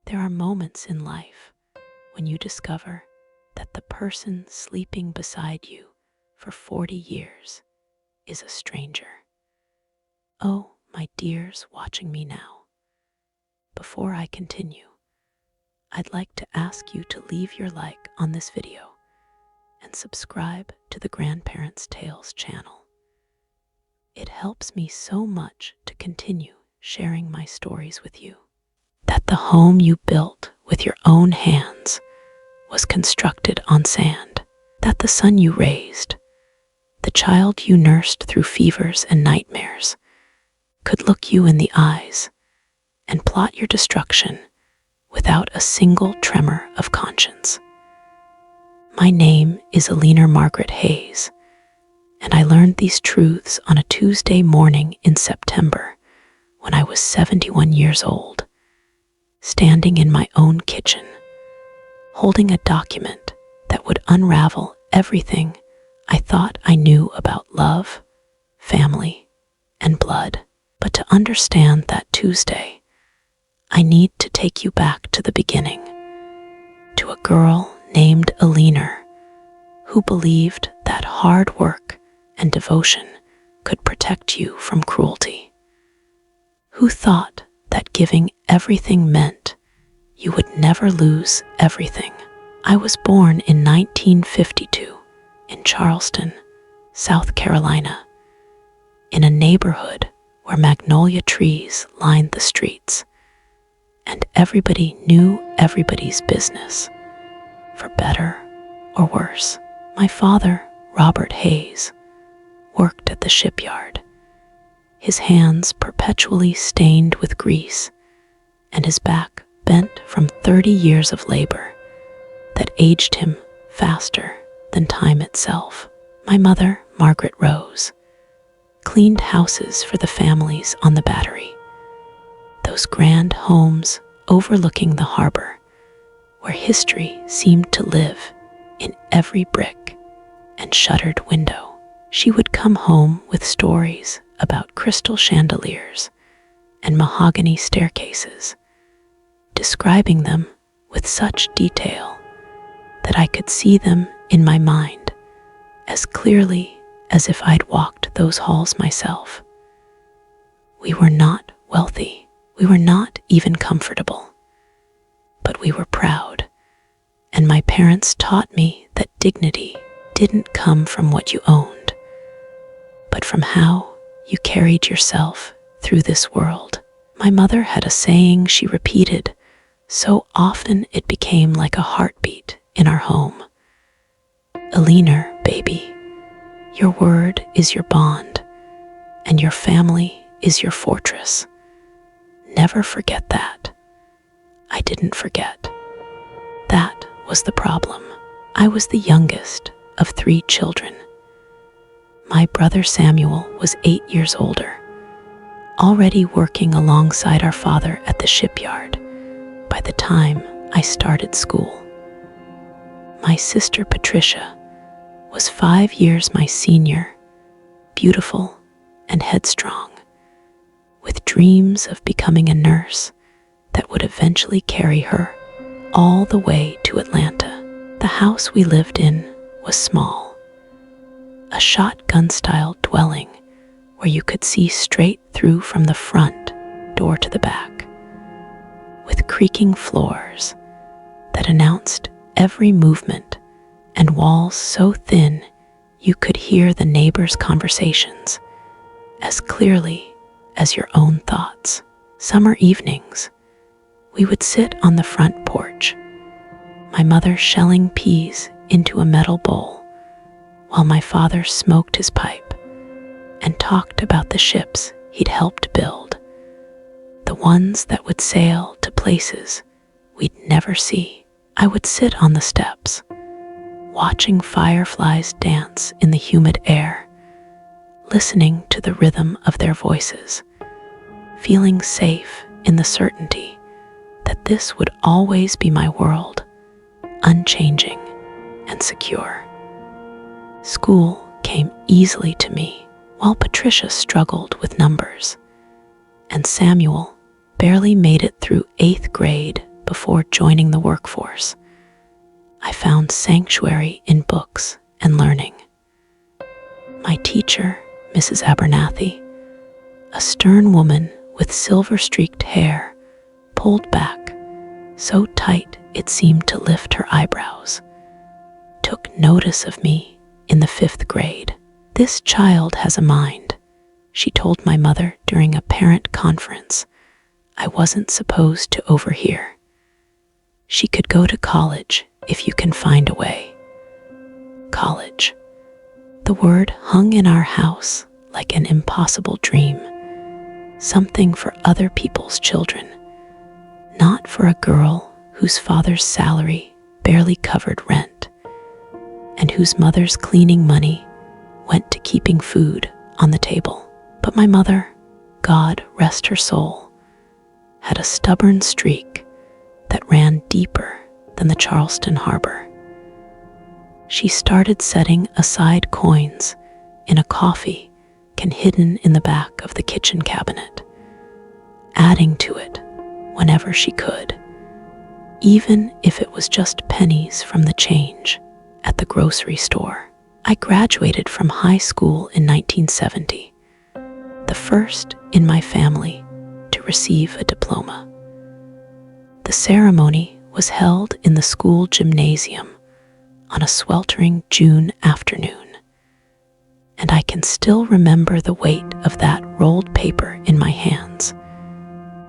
There are moments in life when you discover that the person sleeping beside you for 40 years is a stranger. Oh, my dears watching me now, before I continue, I'd like to ask you to leave your like on this video and subscribe to the Grandparents' Tales channel. It helps me so much to continue sharing my stories with you. That the home you built with your own hands was constructed on sand. That the son you raised, the child you nursed through fevers and nightmares, could look you in the eyes and plot your destruction without a single tremor of conscience. My name is Eleanor Margaret Hayes, and I learned these truths on a Tuesday morning in September when I was 71 years old, standing in my own kitchen, holding a document that would unravel everything I thought I knew about love, family, and blood. But to understand that Tuesday, I need to take you back to the beginning, to a girl named Eleanor who believed that hard work and devotion could protect you from cruelty, who thought that giving everything meant you would never lose everything. I was born in 1952 in Charleston, South Carolina, in a neighborhood where magnolia trees lined the streets, and everybody knew everybody's business, for better or worse. My father, Robert Hayes, worked at the shipyard, his hands perpetually stained with grease, and his back bent from 30 years of labor that aged him faster than time itself. My mother, Margaret Rose, cleaned houses for the families on the Battery, those grand homes overlooking the harbor, where history seemed to live in every brick and shuttered window. She would come home with stories about crystal chandeliers and mahogany staircases, describing them with such detail that I could see them in my mind as clearly as if I'd walked those halls myself. We were not wealthy. We were not even comfortable, but we were proud, and my parents taught me that dignity didn't come from what you owned, but from how you carried yourself through this world. My mother had a saying she repeated so often it became like a heartbeat in our home. Eleanor, baby, your word is your bond, and your family is your fortress. Never forget that. I didn't forget. That was the problem. I was the youngest of 3 children. My brother Samuel was 8 years older, already working alongside our father at the shipyard by the time I started school. My sister Patricia was 5 years my senior, beautiful and headstrong, with dreams of becoming a nurse that would eventually carry her all the way to Atlanta. The house we lived in was small, a shotgun-style dwelling where you could see straight through from the front door to the back, with creaking floors that announced every movement and walls so thin you could hear the neighbors' conversations as clearly as your own thoughts. Summer evenings, we would sit on the front porch, my mother shelling peas into a metal bowl, while my father smoked his pipe and talked about the ships he'd helped build, the ones that would sail to places we'd never see. I would sit on the steps, watching fireflies dance in the humid air, listening to the rhythm of their voices, feeling safe in the certainty that this would always be my world, unchanging and secure. School came easily to me, while Patricia struggled with numbers, and Samuel barely made it through 8th grade before joining the workforce, I found sanctuary in books and learning. My teacher, Mrs. Abernathy, a stern woman with silver-streaked hair pulled back so tight it seemed to lift her eyebrows, took notice of me in the 5th grade. "This child has a mind," she told my mother during a parent conference I wasn't supposed to overhear. "She could go to college if you can find a way." College. The word hung in our house like an impossible dream, something for other people's children, not for a girl whose father's salary barely covered rent, and whose mother's cleaning money went to keeping food on the table. But my mother, God rest her soul, had a stubborn streak that ran deeper than the Charleston Harbor. She started setting aside coins in a coffee can hidden in the back of the kitchen cabinet, adding to it whenever she could, even if it was just pennies from the change at the grocery store. I graduated from high school in 1970, the first in my family to receive a diploma. The ceremony was held in the school gymnasium on a sweltering June afternoon, and I can still remember the weight of that rolled paper in my hands,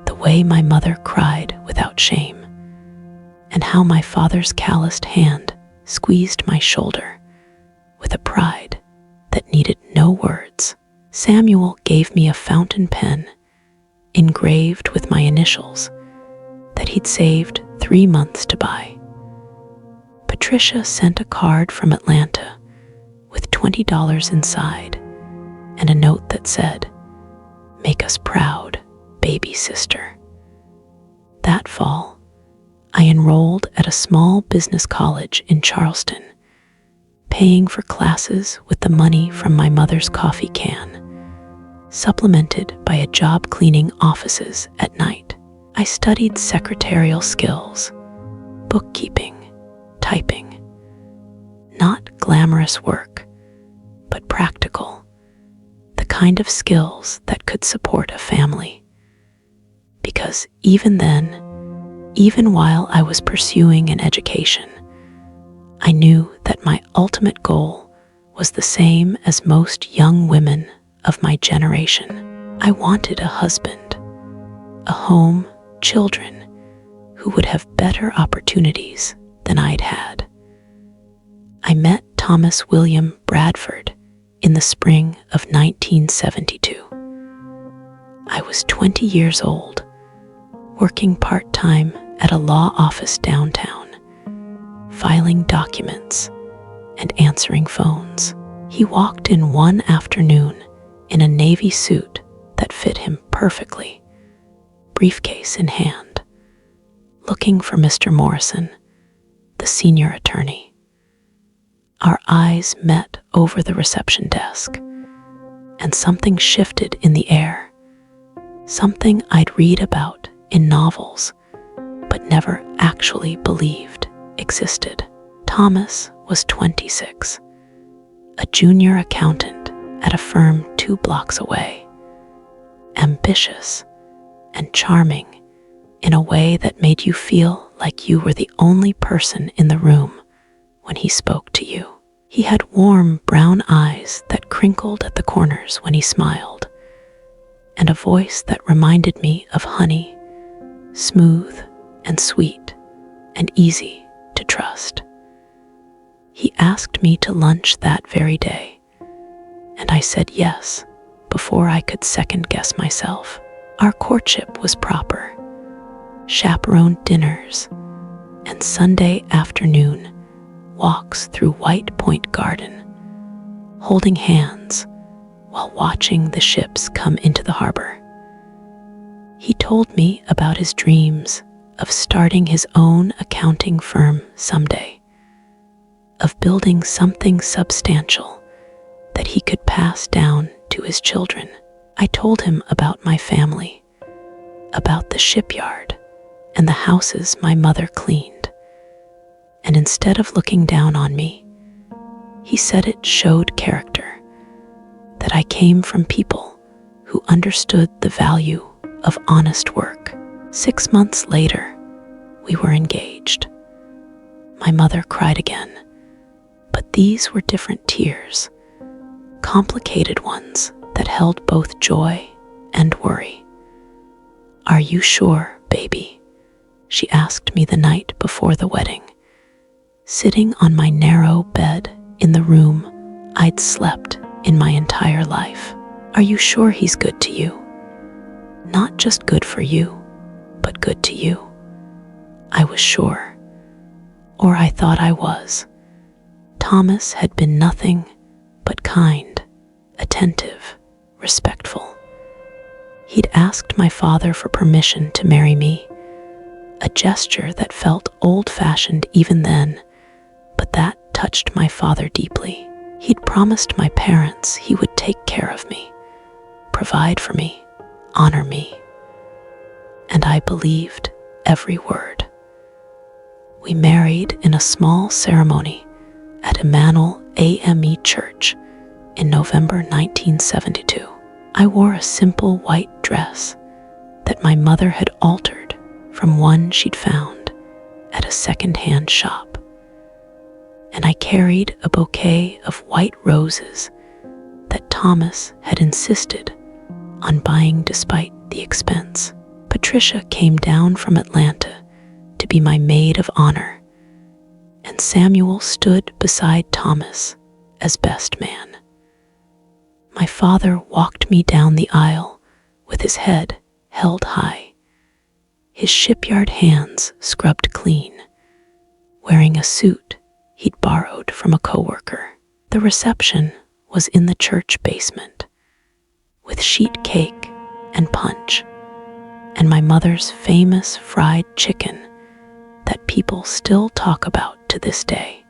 the way my mother cried without shame, and how my father's calloused hand squeezed my shoulder with a pride that needed no words. Samuel gave me a fountain pen engraved with my initials that he'd saved 3 months to buy. Patricia sent a card from Atlanta with $20 inside and a note that said, "Make us proud, baby sister." That fall, I enrolled at a small business college in Charleston, paying for classes with the money from my mother's coffee can, supplemented by a job cleaning offices at night. I studied secretarial skills, bookkeeping, typing. Not glamorous work, but practical, the kind of skills that could support a family. Because even then, even while I was pursuing an education, I knew that my ultimate goal was the same as most young women of my generation. I wanted a husband, a home, children who would have better opportunities than I'd had. I met Thomas William Bradford in the spring of 1972. I was 20 years old, working part-time at a law office downtown, filing documents and answering phones. He walked in one afternoon in a navy suit that fit him perfectly, briefcase in hand, looking for Mr. Morrison, the senior attorney. Our eyes met over the reception desk, and something shifted in the air, something I'd read about in novels, but never actually believed existed. Thomas was 26, a junior accountant at a firm 2 blocks away, ambitious and charming in a way that made you feel like you were the only person in the room when he spoke to you. He had warm brown eyes that crinkled at the corners when he smiled, and a voice that reminded me of honey, smooth and sweet and easy to trust. He asked me to lunch that very day, and I said yes before I could second-guess myself. Our courtship was proper, chaperoned dinners, and Sunday afternoon walks through White Point Garden, holding hands while watching the ships come into the harbor. He told me about his dreams of starting his own accounting firm someday, of building something substantial that he could pass down to his children. I told him about my family, about the shipyard and the houses my mother cleaned. And instead of looking down on me, he said it showed character, that I came from people who understood the value of honest work. 6 months later, we were engaged. My mother cried again, but these were different tears, complicated ones that held both joy and worry. "Are you sure, baby?" she asked me the night before the wedding, sitting on my narrow bed in the room I'd slept in my entire life. "Are you sure he's good to you? Not just good for you, but good to you?" I was sure, or I thought I was. Thomas had been nothing but kind, attentive, respectful. He'd asked my father for permission to marry me, a gesture that felt old-fashioned even then, but that touched my father deeply. He'd promised my parents he would take care of me, provide for me, honor me, and I believed every word. We married in a small ceremony at Emmanuel AME Church in November 1972. I wore a simple white dress that my mother had altered from one she'd found at a second-hand shop, and I carried a bouquet of white roses that Thomas had insisted on buying despite the expense. Patricia came down from Atlanta to be my maid of honor, and Samuel stood beside Thomas as best man. My father walked me down the aisle with his head held high, his shipyard hands scrubbed clean, wearing a suit he'd borrowed from a coworker. The reception was in the church basement, with sheet cake and punch, and my mother's famous fried chicken that people still talk about to this day.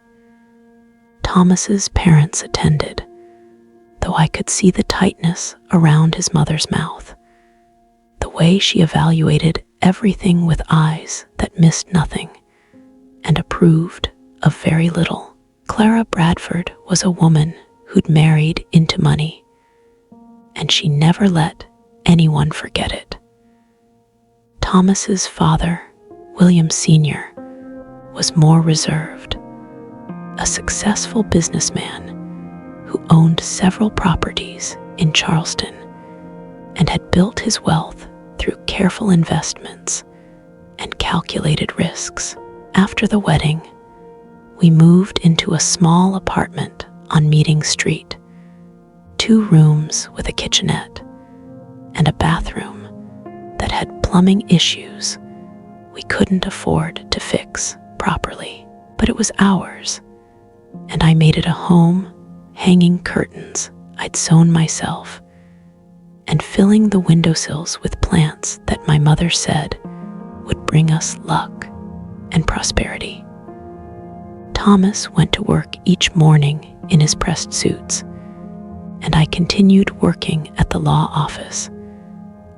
Thomas's parents attended, though I could see the tightness around his mother's mouth, the way she evaluated everything with eyes that missed nothing and approved of very little. Clara Bradford was a woman who'd married into money, and she never let anyone forget it. Thomas's father, William Sr., was more reserved, a successful businessman who owned several properties in Charleston and had built his wealth through careful investments and calculated risks. After the wedding, we moved into a small apartment on Meeting Street, 2 rooms with a kitchenette and a bathroom that had plumbing issues we couldn't afford to fix properly. But it was ours, and I made it a home, hanging curtains I'd sewn myself, and filling the windowsills with plants that my mother said would bring us luck and prosperity. Thomas went to work each morning in his pressed suits, and I continued working at the law office,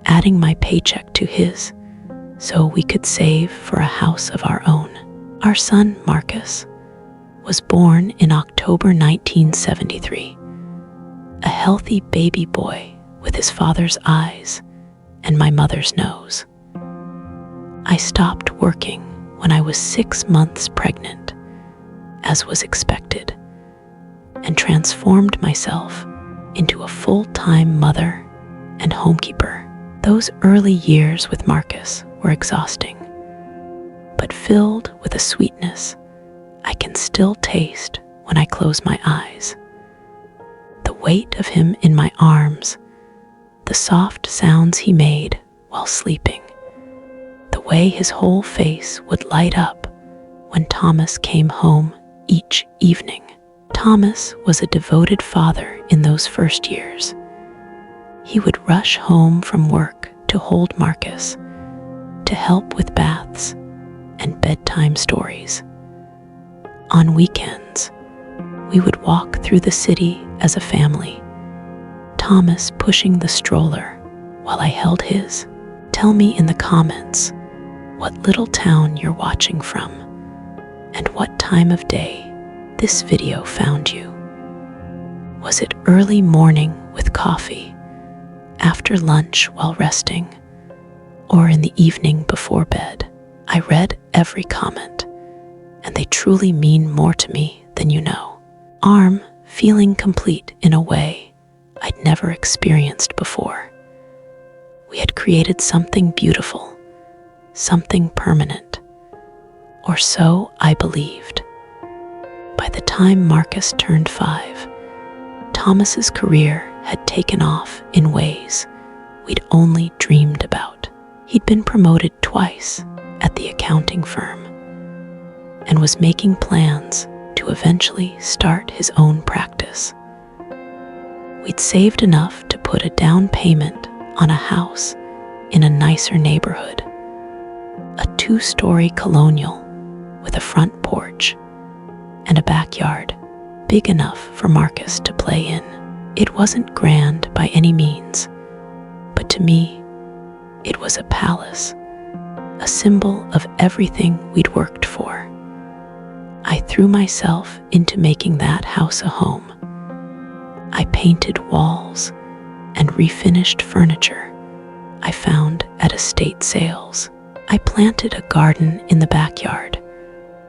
adding my paycheck to his so we could save for a house of our own. Our son, Marcus, was born in October 1973, a healthy baby boy with his father's eyes and my mother's nose. I stopped working when I was 6 months pregnant, as was expected, and transformed myself into a full-time mother and homekeeper. Those early years with Marcus were exhausting, but filled with a sweetness I can still taste when I close my eyes. The weight of him in my arms, the soft sounds he made while sleeping, the way his whole face would light up when Thomas came home each evening. Thomas was a devoted father in those first years. He would rush home from work to hold Marcus, to help with baths and bedtime stories. On weekends, we would walk through the city as a family, Thomas pushing the stroller while I held his. Tell me in the comments what little town you're watching from, and what time of day this video found you. Was it early morning with coffee, after lunch while resting, or in the evening before bed? I read every comment, and they truly mean more to me than you know. Arm feeling complete in a way I'd never experienced before. We had created something beautiful, something permanent, or so I believed. By the time Marcus turned 5, Thomas's career had taken off in ways we'd only dreamed about. He'd been promoted twice at the accounting firm and was making plans to eventually start his own practice. We'd saved enough to put a down payment on a house in a nicer neighborhood, a 2-story colonial with a front porch and a backyard big enough for Marcus to play in. It wasn't grand by any means, but to me, it was a palace, a symbol of everything we'd worked for. I threw myself into making that house a home. I painted walls and refinished furniture I found at estate sales. I planted a garden in the backyard,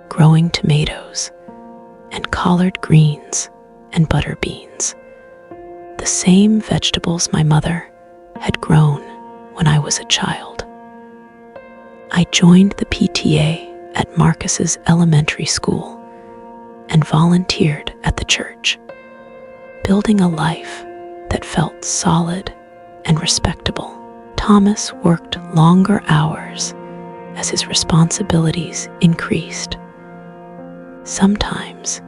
growing tomatoes and collard greens and butter beans, the same vegetables my mother had grown when I was a child. I joined the PTA at Marcus's elementary school and volunteered at the church, building a life that felt solid and respectable. Thomas worked longer hours as his responsibilities increased. Sometimes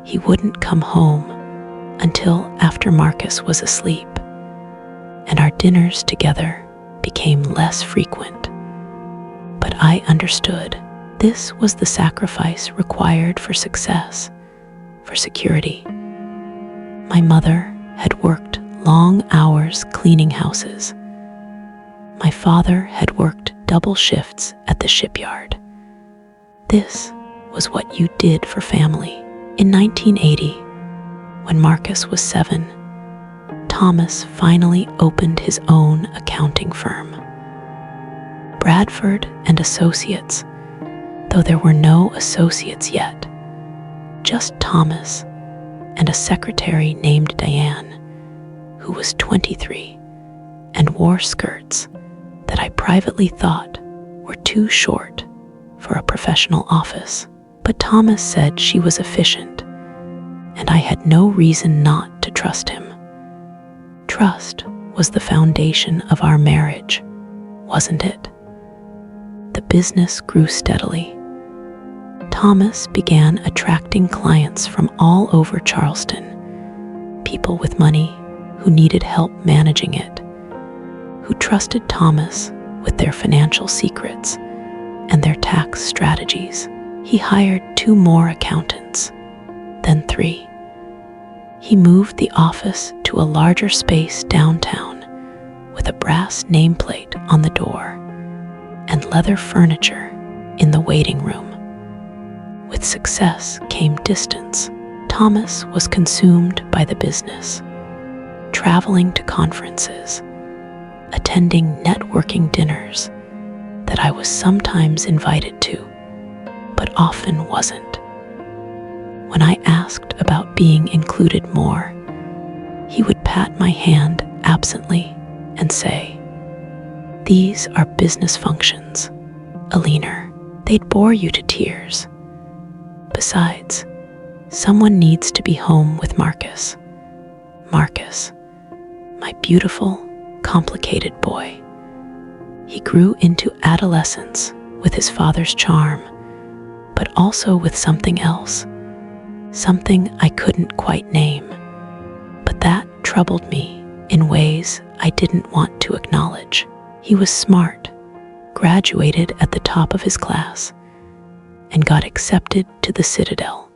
he wouldn't come home until after Marcus was asleep, and our dinners together became less frequent. But I understood this was the sacrifice required for success, for security. My mother had worked long hours cleaning houses. My father had worked double shifts at the shipyard. This was what you did for family. In 1980, when Marcus was 7, Thomas finally opened his own accounting firm. Bradford and Associates, though there were no associates yet, just Thomas and a secretary named Diane, who was 23 and wore skirts that I privately thought were too short for a professional office. But Thomas said she was efficient, and I had no reason not to trust him. Trust was the foundation of our marriage, wasn't it? The business grew steadily. Thomas began attracting clients from all over Charleston, people with money who needed help managing it, who trusted Thomas with their financial secrets and their tax strategies. He hired 2 more accountants, then 3. He moved the office to a larger space downtown with a brass nameplate on the door and leather furniture in the waiting room. With success came distance. Thomas was consumed by the business, traveling to conferences, attending networking dinners that I was sometimes invited to, but often wasn't. When I asked about being included more, he would pat my hand absently and say, "These are business functions, Eleanor. They'd bore you to tears. Besides, someone needs to be home with Marcus. Marcus, my beautiful, complicated boy." He grew into adolescence with his father's charm, but also with something else, something I couldn't quite name, but that troubled me in ways I didn't want to acknowledge. He was smart, graduated at the top of his class, and got accepted to the Citadel,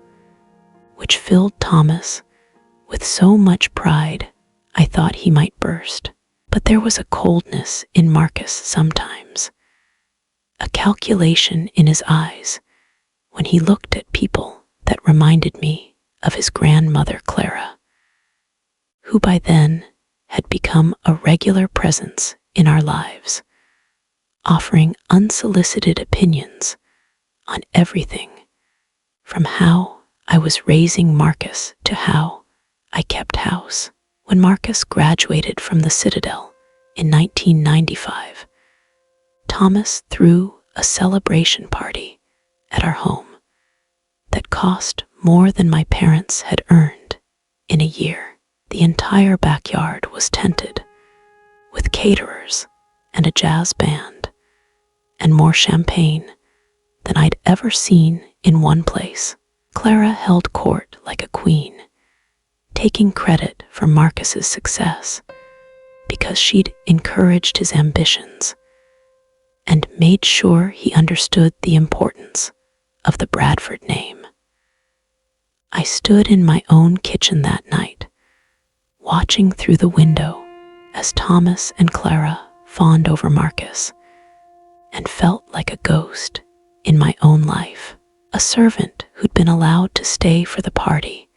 which filled Thomas with so much pride I thought he might burst. But there was a coldness in Marcus sometimes, a calculation in his eyes when he looked at people that reminded me of his grandmother Clara, who by then had become a regular presence in our lives, offering unsolicited opinions on everything from how I was raising Marcus to how I kept house. When Marcus graduated from the Citadel in 1995, Thomas threw a celebration party at our home that cost more than my parents had earned in a year. The entire backyard was tented with caterers and a jazz band and more champagne than I'd ever seen in one place. Clara held court like a queen, taking credit for Marcus's success because she'd encouraged his ambitions and made sure he understood the importance of the Bradford name. I stood in my own kitchen that night, watching through the window as Thomas and Clara fawned over Marcus, and felt like a ghost in my own life, a servant who'd been allowed to stay for the party,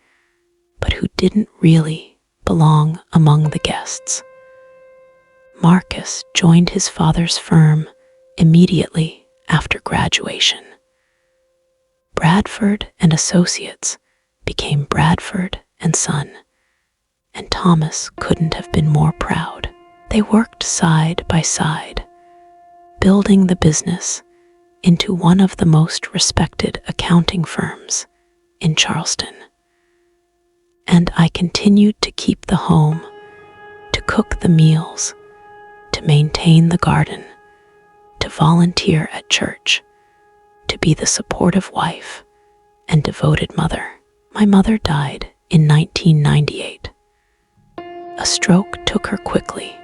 but who didn't really belong among the guests. Marcus joined his father's firm immediately after graduation. Bradford and Associates became Bradford and Son, and Thomas couldn't have been more proud. They worked side by side, building the business into one of the most respected accounting firms in Charleston. And I continued to keep the home, to cook the meals, to maintain the garden, to volunteer at church, to be the supportive wife and devoted mother. My mother died in 1998. A stroke took her quickly,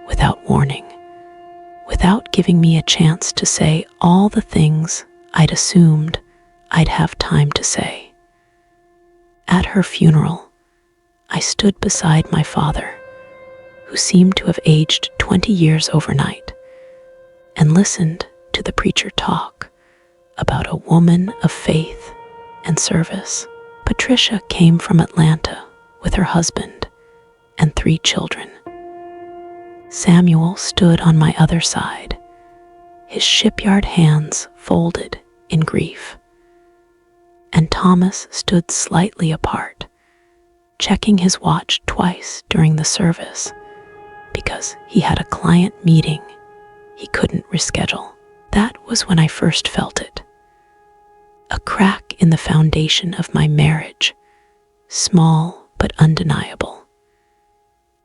without warning, without giving me a chance to say all the things I'd assumed I'd have time to say. At her funeral, I stood beside my father, who seemed to have aged 20 years overnight, and listened to the preacher talk about a woman of faith and service. Patricia came from Atlanta with her husband and 3 children. Samuel stood on my other side, his shipyard hands folded in grief. And Thomas stood slightly apart, checking his watch twice during the service because he had a client meeting he couldn't reschedule. That was when I first felt it. A crack in the foundation of my marriage, small but undeniable.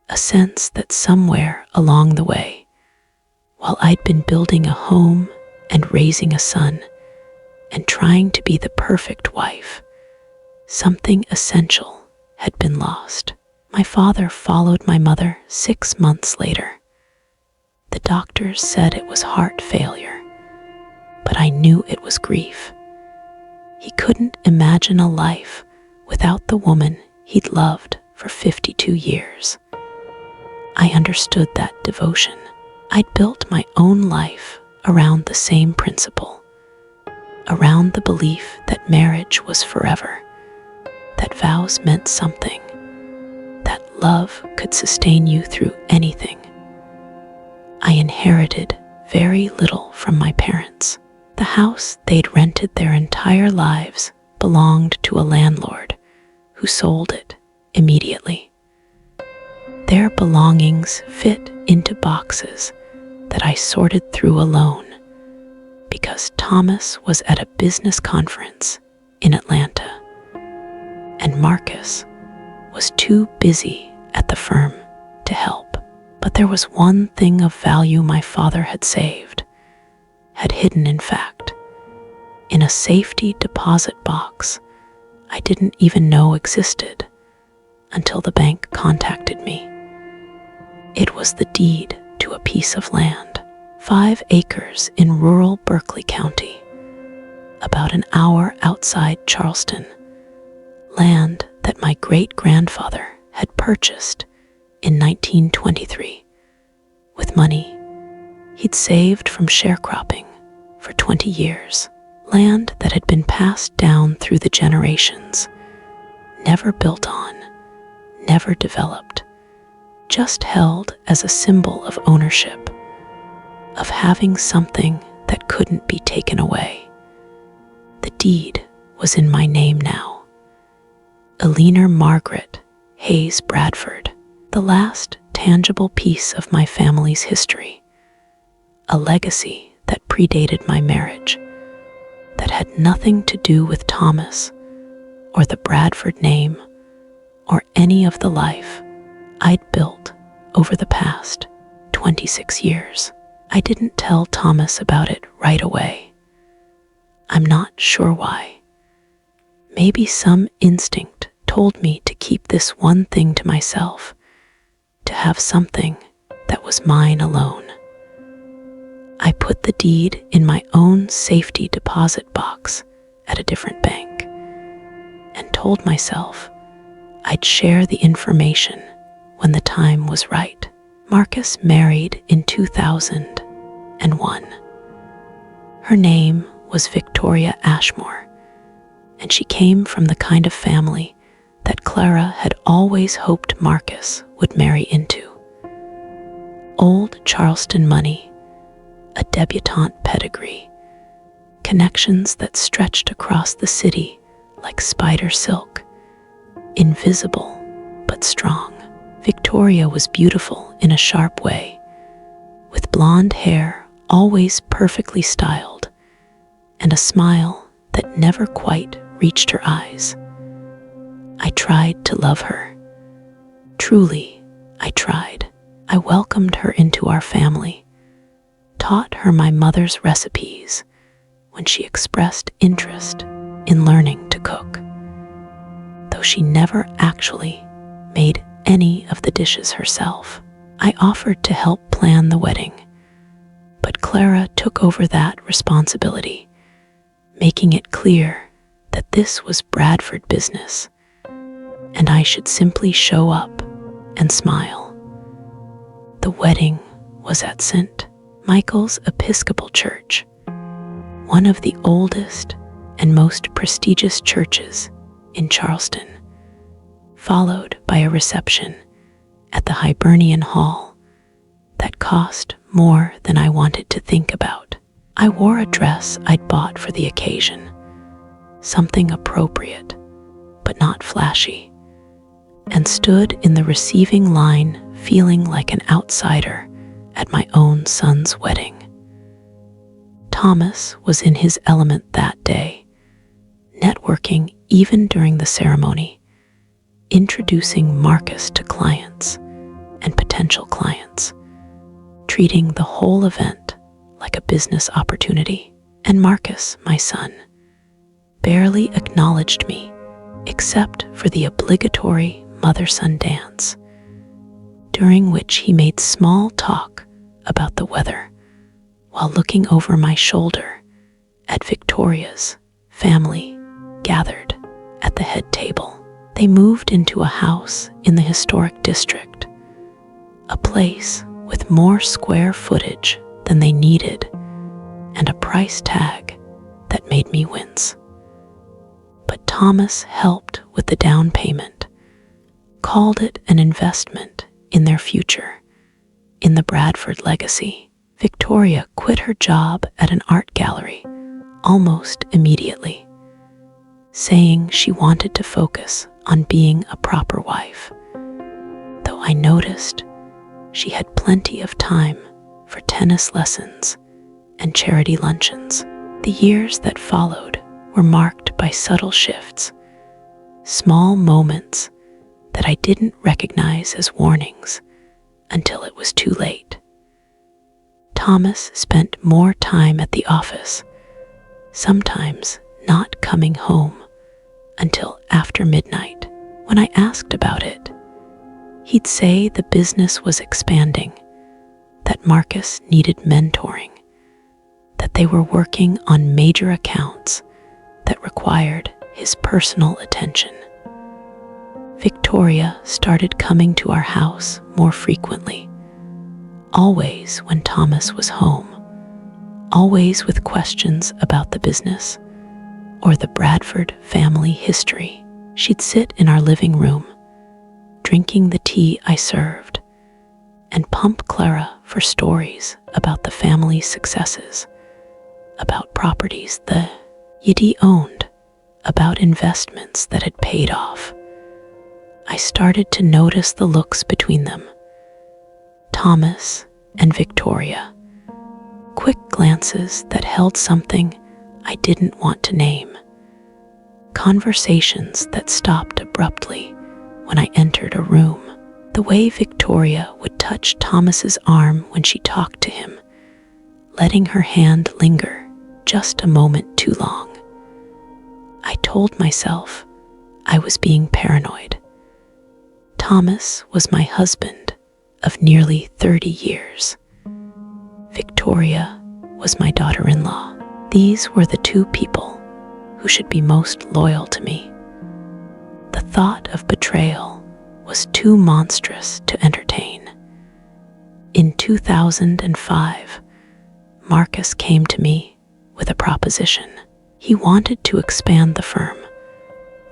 A sense that somewhere along the way, while I'd been building a home and raising a son and trying to be the perfect wife, something essential had been lost. My father followed my mother 6 months later. The doctors said it was heart failure, but I knew it was grief. He couldn't imagine a life without the woman he'd loved for 52 years. I understood that devotion. I'd built my own life around the same principle, around the belief that marriage was forever, that vows meant something, that love could sustain you through anything. I inherited very little from my parents. The house they'd rented their entire lives belonged to a landlord who sold it immediately. Their belongings fit into boxes that I sorted through alone because Thomas was at a business conference in Atlanta and Marcus was too busy at the firm to help. But there was one thing of value my father had saved, had hidden in fact, in a safety deposit box I didn't even know existed until the bank contacted me. It was the deed to a piece of land, 5 acres in rural Berkeley County, about an hour outside Charleston, land that my great-grandfather had purchased in 1923 with money he'd saved from sharecropping for 20 years. Land that had been passed down through the generations, never built on, never developed, just held as a symbol of ownership, of having something that couldn't be taken away. The deed was in my name now. Eleanor Margaret Hayes Bradford, the last tangible piece of my family's history, a legacy that predated my marriage, that had nothing to do with Thomas or the Bradford name or any of the life I'd built over the past 26 years. I didn't tell Thomas about it right away. I'm not sure why. Maybe some instinct told me to keep this one thing to myself, to have something that was mine alone. I put the deed in my own safety deposit box at a different bank and told myself I'd share the information when the time was right. Marcus married in 2001. Her name was Victoria Ashmore, and she came from the kind of family that Clara had always hoped Marcus would marry into. Old Charleston money, a debutante pedigree, connections that stretched across the city like spider silk, invisible but strong. Victoria was beautiful in a sharp way, with blonde hair always perfectly styled, and a smile that never quite reached her eyes. I tried to love her. Truly, I tried. I welcomed her into our family, taught her my mother's recipes when she expressed interest in learning to cook, though she never actually made any of the dishes herself. I offered to help plan the wedding, but Clara took over that responsibility, making it clear that this was Bradford business, and I should simply show up and smile. The wedding was at St. Michael's Episcopal Church, one of the oldest and most prestigious churches in Charleston, followed by a reception at the Hibernian Hall that cost more than I wanted to think about. I wore a dress I'd bought for the occasion, something appropriate but not flashy, and stood in the receiving line feeling like an outsider at my own son's wedding. Thomas was in his element that day, networking even during the ceremony, introducing Marcus to clients and potential clients, treating the whole event like a business opportunity. And Marcus, my son, barely acknowledged me except for the obligatory mother-son dance, during which he made small talk about the weather while looking over my shoulder at Victoria's family gathered at the head table. They moved into a house in the historic district, a place with more square footage than they needed and a price tag that made me wince. But Thomas helped with the down payment, called it an investment in their future, in the Bradford legacy. Victoria quit her job at an art gallery almost immediately, saying she wanted to focus on being a proper wife, though I noticed she had plenty of time for tennis lessons and charity luncheons. The years that followed were marked by subtle shifts, small moments that I didn't recognize as warnings until it was too late. Thomas spent more time at the office, sometimes not coming home until after midnight. When I asked about it, he'd say the business was expanding, that Marcus needed mentoring, that they were working on major accounts that required his personal attention. Victoria started coming to our house more frequently, always when Thomas was home, always with questions about the business or the Bradford family history. She'd sit in our living room, drinking the tea I served, and pump Clara for stories about the family's successes, about properties the Yiddy owned, about investments that had paid off. I started to notice the looks between them, Thomas and Victoria, quick glances that held something I didn't want to name, conversations that stopped abruptly when I entered a room. The way Victoria would touch Thomas's arm when she talked to him, letting her hand linger just a moment too long. I told myself I was being paranoid. Thomas was my husband of nearly 30 years. Victoria was my daughter-in-law. These were the two people who should be most loyal to me. The thought of betrayal was too monstrous to entertain. In 2005, Marcus came to me with a proposition. He wanted to expand the firm,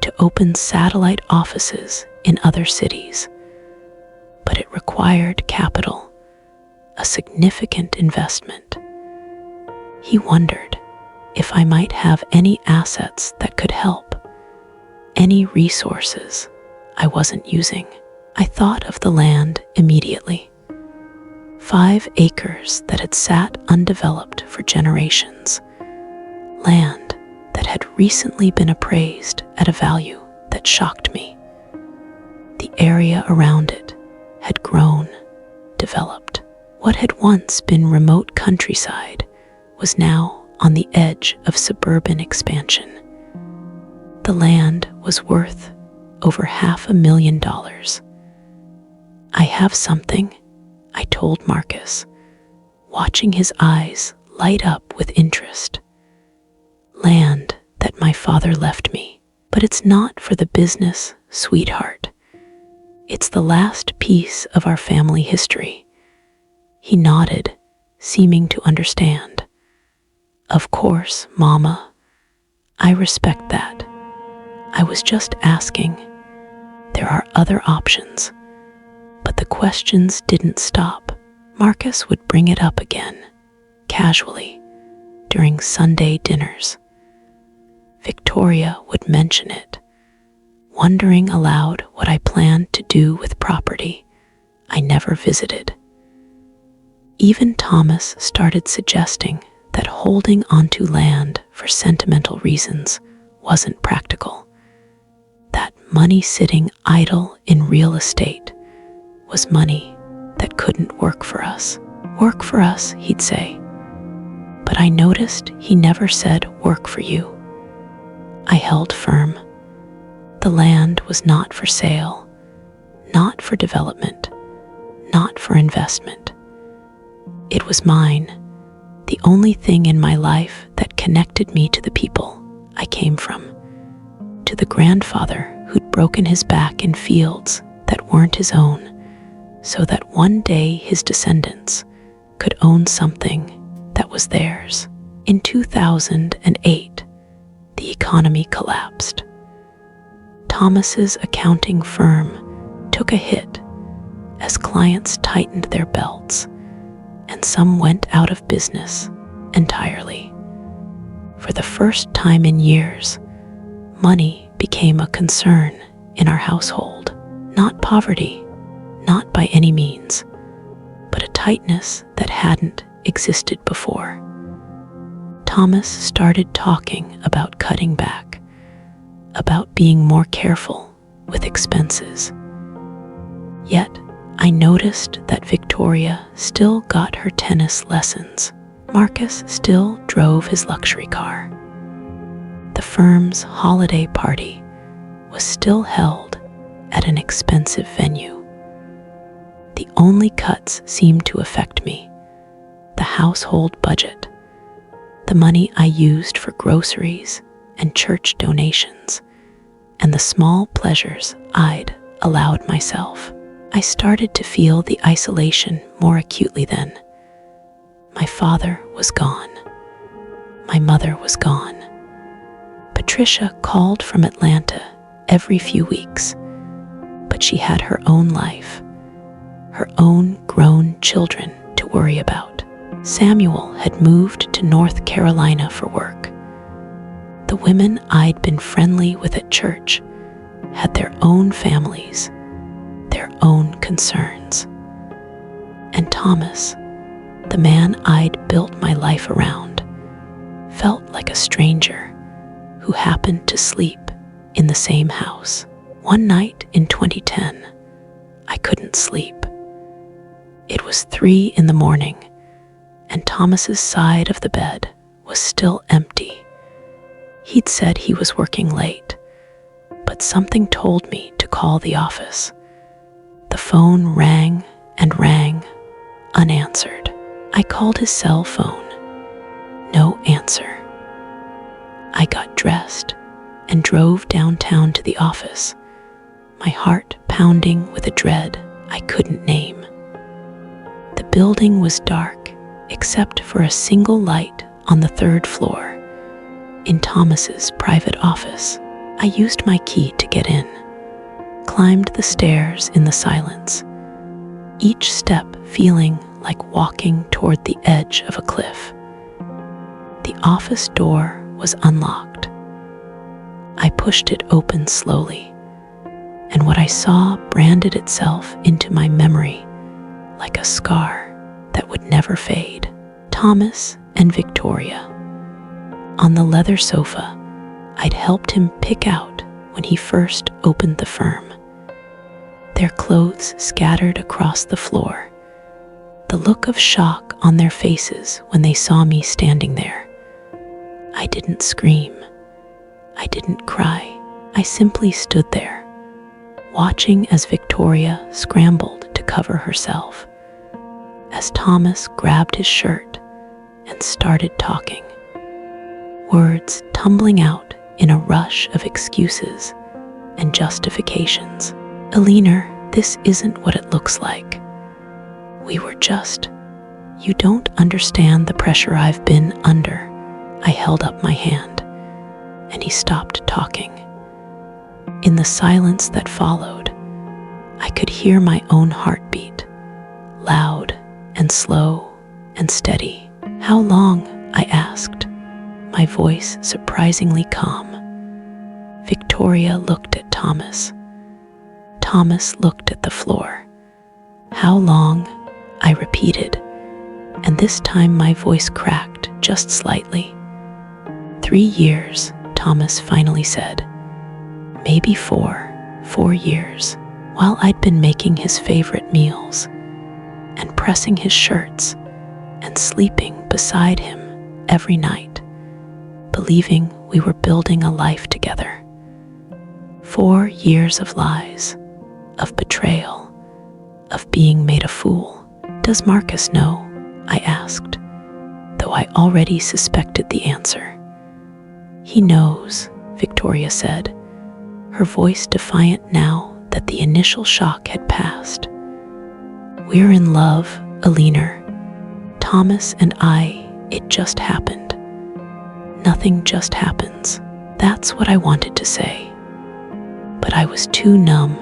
to open satellite offices in other cities, but it required capital, a significant investment. He wondered if I might have any assets that could help, any resources I wasn't using. I thought of the land immediately. 5 acres that had sat undeveloped for generations, land that had recently been appraised at a value that shocked me. The area around it had grown, developed. What had once been remote countryside was now on the edge of suburban expansion. The land was worth over $500,000. I have something, I told Marcus, watching his eyes light up with interest. Land that my father left me, but it's not for the business, sweetheart. It's the last piece of our family history. He nodded, seeming to understand. Of course, Mama. I respect that. I was just asking. There are other options. But the questions didn't stop. Marcus would bring it up again, casually, during Sunday dinners. Victoria would mention it, wondering aloud what I planned to do with property I never visited. Even Thomas started suggesting that holding onto land for sentimental reasons wasn't practical, that money sitting idle in real estate was money that couldn't work for us. Work for us, he'd say. But I noticed he never said work for you. I held firm. The land was not for sale, not for development, not for investment. It was mine, the only thing in my life that connected me to the people I came from, to the grandfather who'd broken his back in fields that weren't his own, so that one day his descendants could own something that was theirs. In 2008, the economy collapsed. Thomas's accounting firm took a hit as clients tightened their belts, and some went out of business entirely. For the first time in years, money became a concern in our household. Not poverty, not by any means, but a tightness that hadn't existed before. Thomas started talking about cutting back, about being more careful with expenses. Yet, I noticed that Victoria still got her tennis lessons. Marcus still drove his luxury car. The firm's holiday party was still held at an expensive venue. The only cuts seemed to affect me: the household budget, the money I used for groceries and church donations, and the small pleasures I'd allowed myself. I started to feel the isolation more acutely then. My father was gone. my mother was gone. Patricia called from Atlanta every few weeks, but she had her own life, her own grown children to worry about. Samuel had moved to North Carolina for work. The women I'd been friendly with at church had their own families, their own concerns. And Thomas, the man I'd built my life around, felt like a stranger who happened to sleep in the same house. One night in 2010, I couldn't sleep. It was 3 in the morning, and Thomas's side of the bed was still empty. He'd said he was working late, but something told me to call the office. The phone rang and rang, unanswered. I called his cell phone. No answer. I got dressed and drove downtown to the office, my heart pounding with a dread I couldn't name. The building was dark except for a single light on the 3rd floor, in Thomas's private office. I used my key to get in, climbed the stairs in the silence, each step feeling like walking toward the edge of a cliff. The office door was unlocked. I pushed it open slowly, and what I saw branded itself into my memory like a scar that would never fade. Thomas and Victoria. On the leather sofa I'd helped him pick out when he first opened the firm. Their clothes scattered across the floor, the look of shock on their faces when they saw me standing there. I didn't scream. I didn't cry. I simply stood there, watching as Victoria scrambled to cover herself, as Thomas grabbed his shirt and started talking, words tumbling out in a rush of excuses and justifications. Eleanor, this isn't what it looks like. We were just... You don't understand the pressure I've been under. I held up my hand, and he stopped talking. In the silence that followed, I could hear my own heartbeat, loud and slow and steady. How long? I asked, my voice surprisingly calm. Victoria looked at Thomas. Thomas looked at the floor. How long? I repeated, and this time my voice cracked just slightly. 3 years, Thomas finally said. Maybe 4 years, while I'd been making his favorite meals and pressing his shirts and sleeping beside him every night, believing we were building a life together. 4 years of lies, of betrayal, of being made a fool. Does Marcus know? I asked, though I already suspected the answer. He knows, Victoria said, her voice defiant now that the initial shock had passed. We're in love, Eleanor. Thomas and I, it just happened. Nothing just happens. That's what I wanted to say. But I was too numb,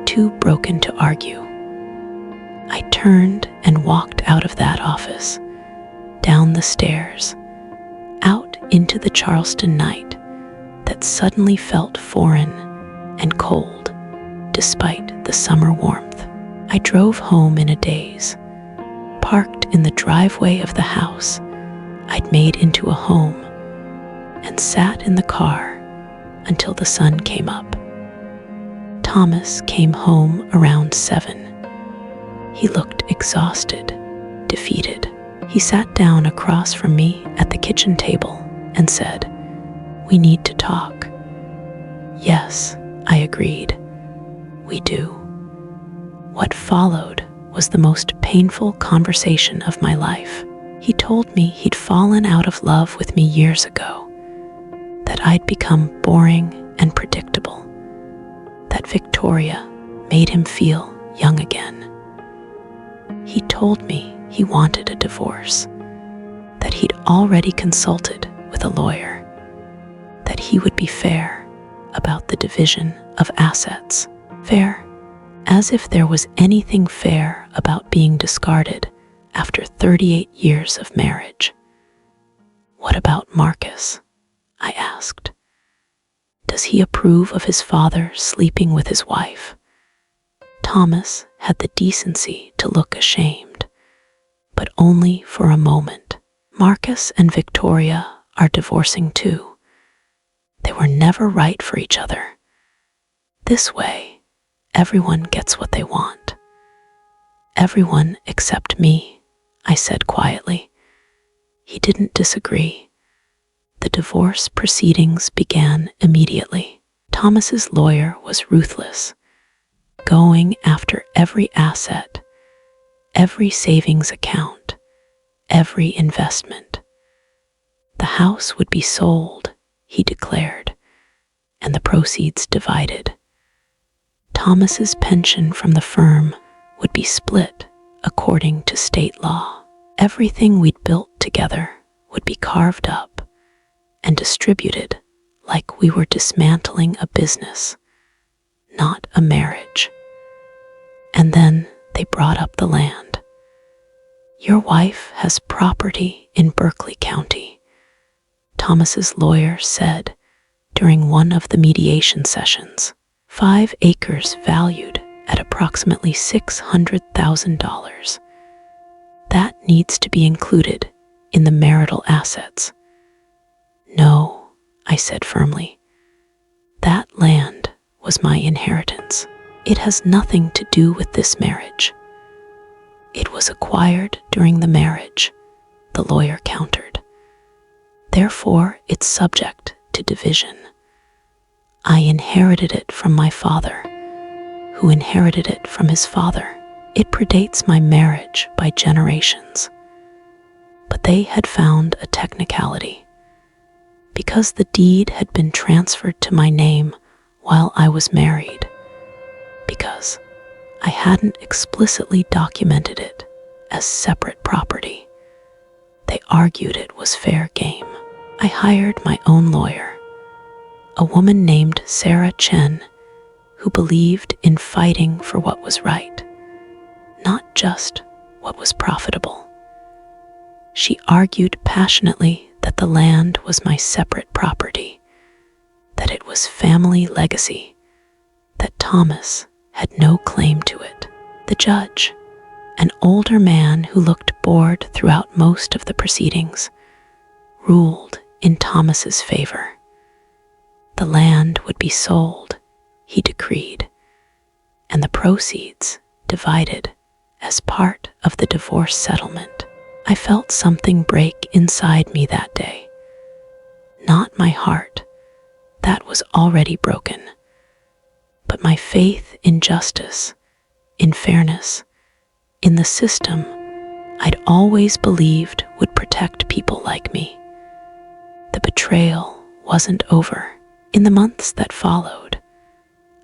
too broken to argue. I turned and walked out of that office, down the stairs, out into the Charleston night that suddenly felt foreign and cold despite the summer warmth. I drove home in a daze, parked in the driveway of the house I'd made into a home, and sat in the car until the sun came up. Thomas came home around 7. He looked exhausted, defeated. He sat down across from me at the kitchen table and said, "We need to talk." Yes, I agreed. We do. What followed was the most painful conversation of my life. He told me he'd fallen out of love with me years ago, that I'd become boring and predictable, that Victoria made him feel young again. He told me he wanted a divorce, that he'd already consulted with a lawyer, that he would be fair about the division of assets. Fair? As if there was anything fair about being discarded after 38 years of marriage. What about Marcus? I asked. Does he approve of his father sleeping with his wife? Thomas had the decency to look ashamed, but only for a moment. Marcus and Victoria are divorcing too. They were never right for each other. This way, everyone gets what they want. Everyone except me, I said quietly. He didn't disagree. The divorce proceedings began immediately. Thomas's lawyer was ruthless, going after every asset, every savings account, every investment. The house would be sold, he declared, and the proceeds divided. Thomas's pension from the firm would be split according to state law. Everything we'd built together would be carved up and distributed like we were dismantling a business, not a marriage. And then they brought up the land. Your wife has property in Berkeley County, Thomas's lawyer said during one of the mediation sessions. 5 acres valued at approximately $600,000. That needs to be included in the marital assets. No, I said firmly. That land was my inheritance. It has nothing to do with this marriage. It was acquired during the marriage, the lawyer countered. Therefore, it's subject to division. I inherited it from my father, who inherited it from his father. It predates my marriage by generations. But they had found a technicality. Because the deed had been transferred to my name while I was married, because I hadn't explicitly documented it as separate property, they argued it was fair game. I hired my own lawyer, a woman named Sarah Chen, who believed in fighting for what was right, not just what was profitable. She argued passionately that the land was my separate property, that it was family legacy, that Thomas had no claim to it. The judge, an older man who looked bored throughout most of the proceedings, ruled in Thomas's favor. The land would be sold, he decreed, and the proceeds divided as part of the divorce settlement. I felt something break inside me that day. Not my heart, that was already broken, but my faith in justice, in fairness, in the system I'd always believed would protect people like me. The betrayal wasn't over. In the months that followed,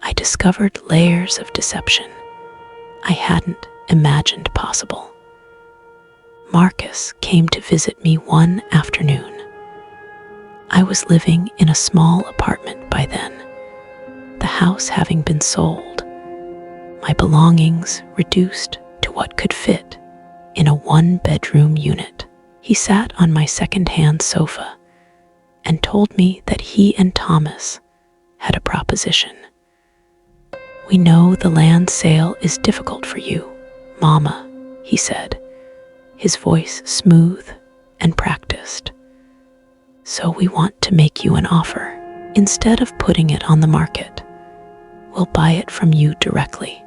I discovered layers of deception I hadn't imagined possible. Marcus came to visit me one afternoon. I was living in a small apartment by then, the house having been sold, my belongings reduced to what could fit in a 1-bedroom unit. He sat on my second-hand sofa and told me that he and Thomas had a proposition. We know the land sale is difficult for you, Mama, he said, his voice smooth and practiced. So we want to make you an offer. Instead of putting it on the market, we'll buy it from you directly.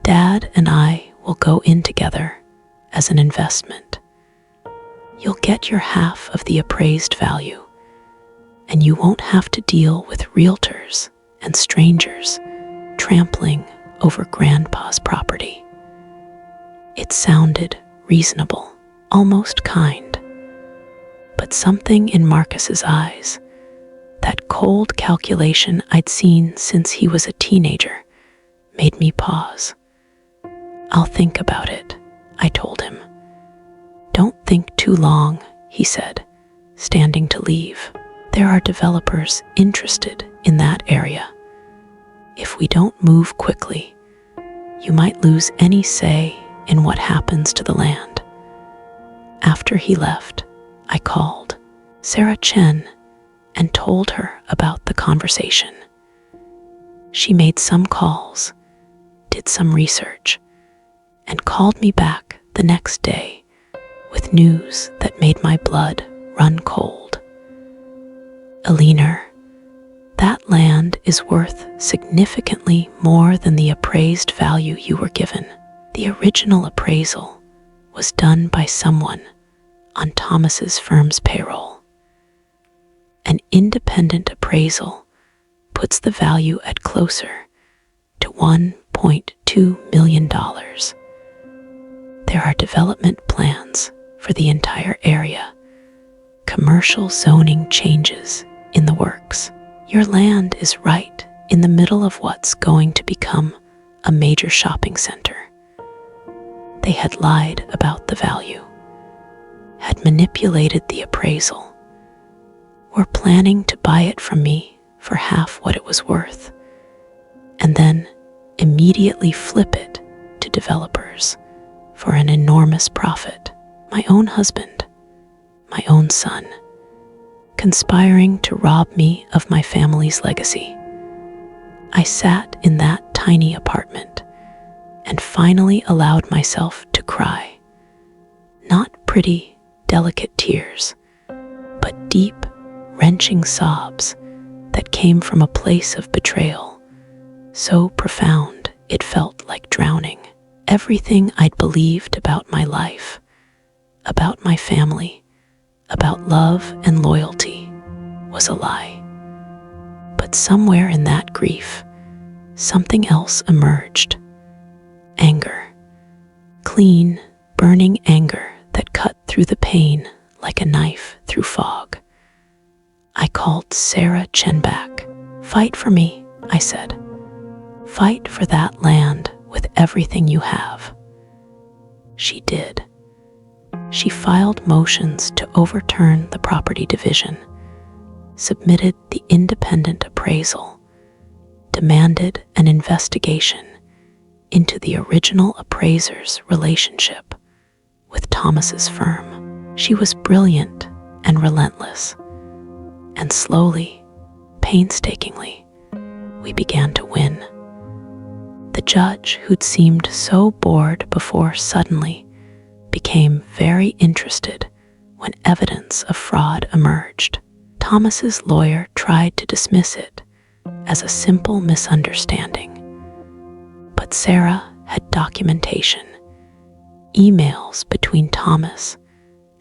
Dad and I will go in together as an investment. You'll get your half of the appraised value, and you won't have to deal with realtors and strangers trampling over Grandpa's property. It sounded reasonable, almost kind. But something in Marcus's eyes, that cold calculation I'd seen since he was a teenager, made me pause. I'll think about it, I told him. Don't think too long, he said, standing to leave. "There are developers interested in that area. If we don't move quickly, you might lose any say in what happens to the land." After he left, I called Sarah Chen and told her about the conversation. She made some calls, did some research, and called me back the next day with news that made my blood run cold. "Eleanor, that land is worth significantly more than the appraised value you were given. The original appraisal was done by someone on Thomas's firm's payroll. An independent appraisal puts the value at closer to $1.2 million. There are development plans for the entire area, commercial zoning changes in the works. Your land is right in the middle of what's going to become a major shopping center." They had lied about the value, had manipulated the appraisal, were planning to buy it from me for half what it was worth, and then immediately flip it to developers for an enormous profit. My own husband, my own son, conspiring to rob me of my family's legacy. I sat in that tiny apartment and finally allowed myself to cry. Not pretty, delicate tears, but deep, wrenching sobs that came from a place of betrayal, so profound it felt like drowning. Everything I'd believed about my life, about my family, about love and loyalty, was a lie. But somewhere in that grief, something else emerged. Anger. Clean, burning anger that cut through the pain like a knife through fog. I called Sarah Chen back. "Fight for me," I said. "Fight for that land with everything you have." She did. She filed motions to overturn the property division, submitted the independent appraisal, demanded an investigation into the original appraiser's relationship with Thomas's firm. She was brilliant and relentless, and slowly, painstakingly, we began to win. The judge, who'd seemed so bored before, suddenly became very interested when evidence of fraud emerged. Thomas's lawyer tried to dismiss it as a simple misunderstanding, but Sarah had documentation, emails between Thomas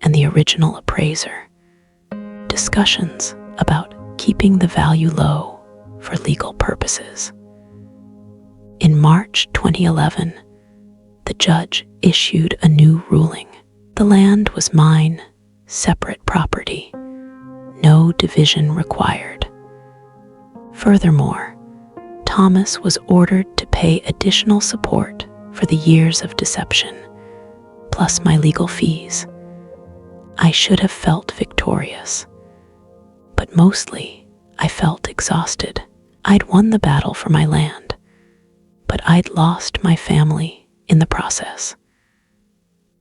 and the original appraiser, discussions about keeping the value low for legal purposes. In March 2011, the judge issued a new ruling. The land was mine, separate property, no division required. Furthermore, Thomas was ordered to pay additional support for the years of deception, plus my legal fees. I should have felt victorious, but mostly I felt exhausted. I'd won the battle for my land, but I'd lost my family in the process.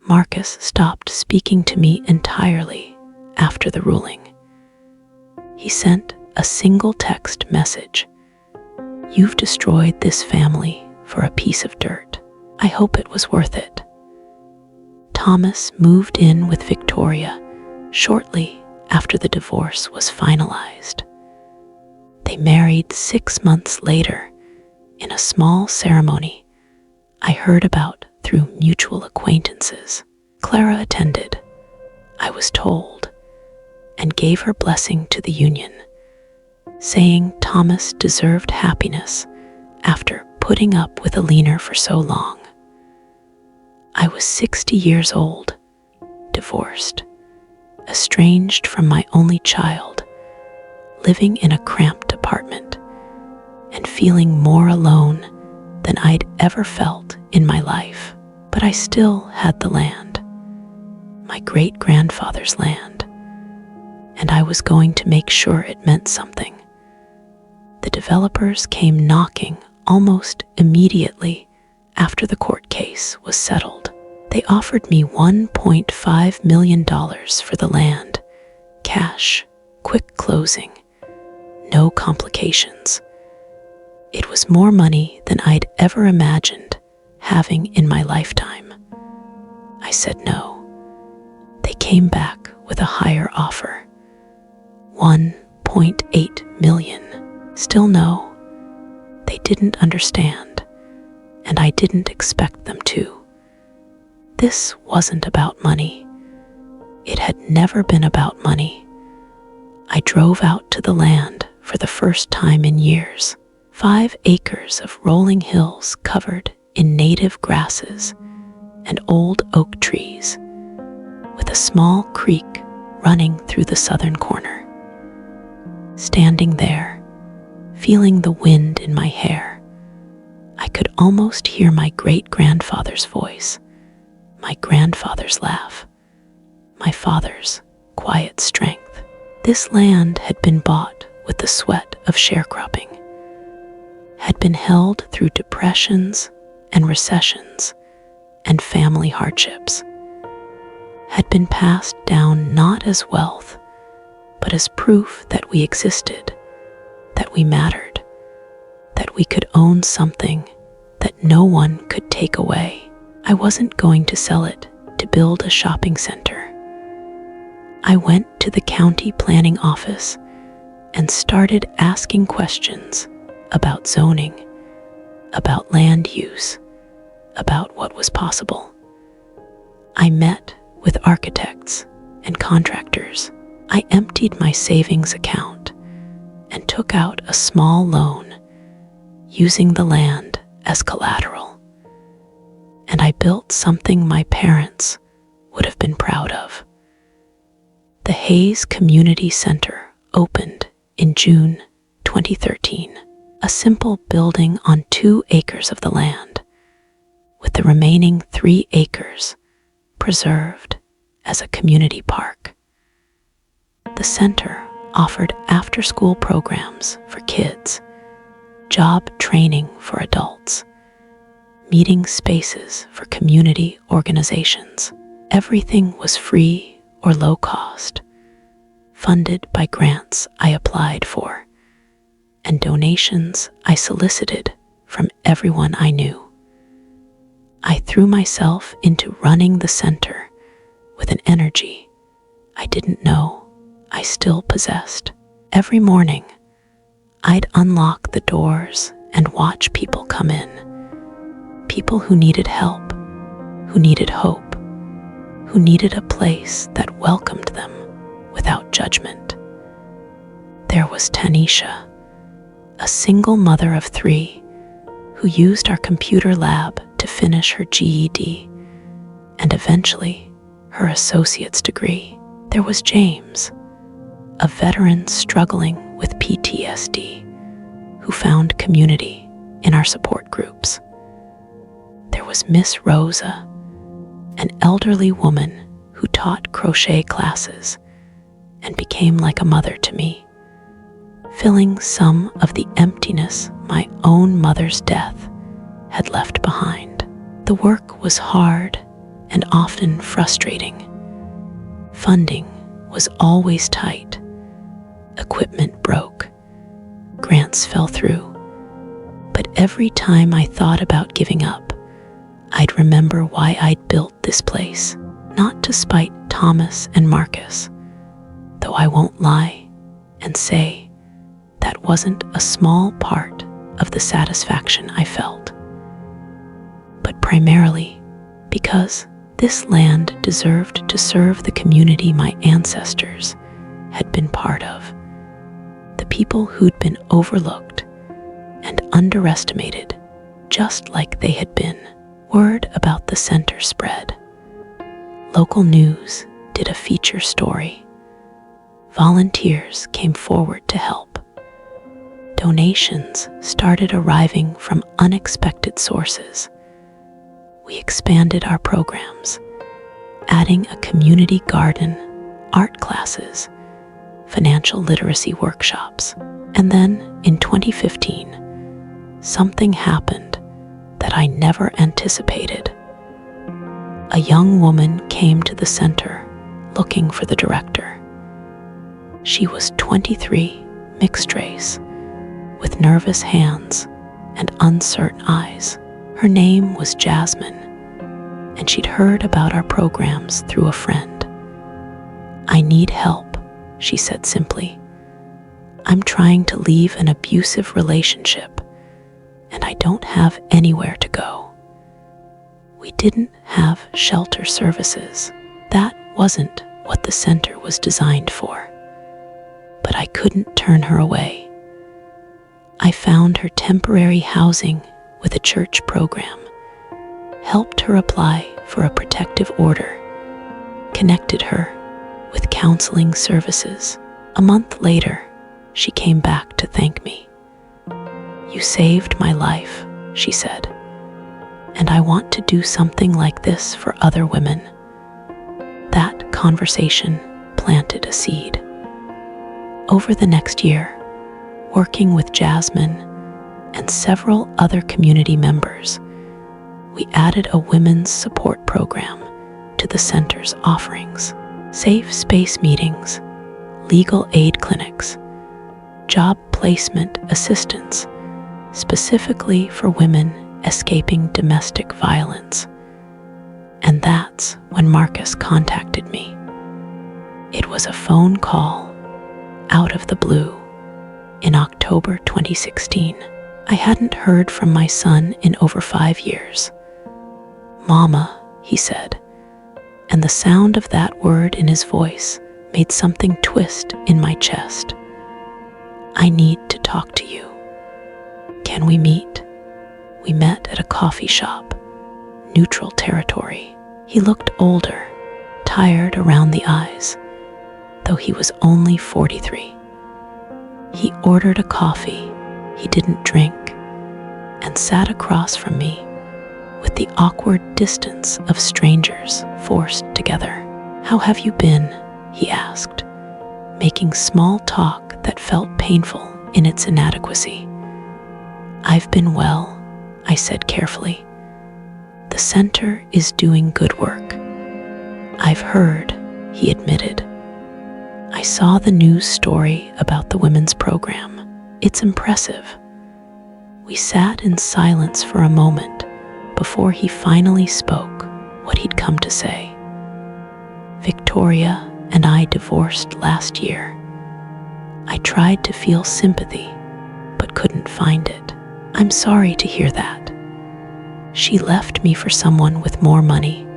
Marcus stopped speaking to me entirely after the ruling. He sent a single text message. "You've destroyed this family for a piece of dirt. I hope it was worth it." Thomas moved in with Victoria shortly after the divorce was finalized. They married 6 months later in a small ceremony I heard about through mutual acquaintances. Clara attended, I was told, and gave her blessing to the union, saying Thomas deserved happiness after putting up with Eleanor for so long. I was 60 years old, divorced, estranged from my only child, living in a cramped apartment, and feeling more alone than I'd ever felt in my life. But I still had the land, my great-grandfather's land. and I was going to make sure it meant something. The developers came knocking almost immediately after the court case was settled. They offered me $1.5 million for the land, cash, quick closing, no complications. It was more money than I'd ever imagined having in my lifetime. I said no. They came back with a higher offer, $1.8 million. Still no. They didn't understand, and I didn't expect them to. This wasn't about money. It had never been about money. I drove out to the land for the first time in years. 5 acres of rolling hills covered in native grasses and old oak trees, with a small creek running through the southern corner. Standing there, feeling the wind in my hair, I could almost hear my great-grandfather's voice, my grandfather's laugh, my father's quiet strength. This land had been bought with the sweat of sharecropping, had been held through depressions and recessions and family hardships, had been passed down not as wealth, but as proof that we existed, that we mattered, that we could own something that no one could take away. I wasn't going to sell it to build a shopping center. I went to the county planning office and started asking questions about zoning, about land use, about what was possible. I met with architects and contractors. I emptied my savings account and took out a small loan, using the land as collateral. And I built something my parents would have been proud of. The Hayes Community Center opened in June 2013, a simple building on 2 acres of the land, with the remaining 3 acres preserved as a community park. The center offered after-school programs for kids, job training for adults, meeting spaces for community organizations. Everything was free or low cost, funded by grants I applied for, and donations I solicited from everyone I knew. I threw myself into running the center with an energy I didn't know I still possessed. Every morning, I'd unlock the doors and watch people come in. People who needed help, who needed hope, who needed a place that welcomed them without judgment. There was Tanisha, a single mother of 3 who used our computer lab to finish her GED and eventually her associate's degree. There was James, a veteran struggling with PTSD, who found community in our support groups. There was Miss Rosa, an elderly woman who taught crochet classes and became like a mother to me, filling some of the emptiness my own mother's death had left behind. The work was hard and often frustrating. Funding was always tight. Equipment broke. Grants fell through. But every time I thought about giving up, I'd remember why I'd built this place, not to spite Thomas and Marcus, though I won't lie and say that wasn't a small part of the satisfaction I felt, but primarily because this land deserved to serve the community my ancestors had been part of, the people who'd been overlooked and underestimated just like they had been. Word about the center spread. Local news did a feature story. Volunteers came forward to help. Donations started arriving from unexpected sources. We expanded our programs, adding a community garden, art classes, financial literacy workshops. And then, in 2015, something happened that I never anticipated. A young woman came to the center looking for the director. She was 23, mixed race, with nervous hands and uncertain eyes. Her name was Jasmine, and she'd heard about our programs through a friend. "I need help," she said simply. "I'm trying to leave an abusive relationship, and I don't have anywhere to go." We didn't have shelter services. That wasn't what the center was designed for. But I couldn't turn her away. I found her temporary housing with a church program, helped her apply for a protective order, connected her with counseling services. A month later, she came back to thank me. "You saved my life," she said, "and I want to do something like this for other women." That conversation planted a seed. Over the next year, working with Jasmine and several other community members, we added a women's support program to the center's offerings. Safe space meetings, legal aid clinics, job placement assistance, specifically for women escaping domestic violence. And that's when Marcus contacted me. It was a phone call out of the blue in October 2016. I hadn't heard from my son in over 5 years. "Mama," he said, and the sound of that word in his voice made something twist in my chest. "I need to talk to you. Can we meet?" We met at a coffee shop, neutral territory. He looked older, tired around the eyes, though he was only 43. He ordered a coffee he didn't drink and sat across from me with the awkward distance of strangers forced together. "How have you been?" he asked, making small talk that felt painful in its inadequacy. "I've been well," I said carefully. "The center is doing good work." "I've heard," he admitted. "I saw the news story about the women's program. It's impressive." We sat in silence for a moment before he finally spoke what he'd come to say. "Victoria and I divorced last year. I tried to feel sympathy, but couldn't find it. I'm sorry to hear that. She left me for someone with more money,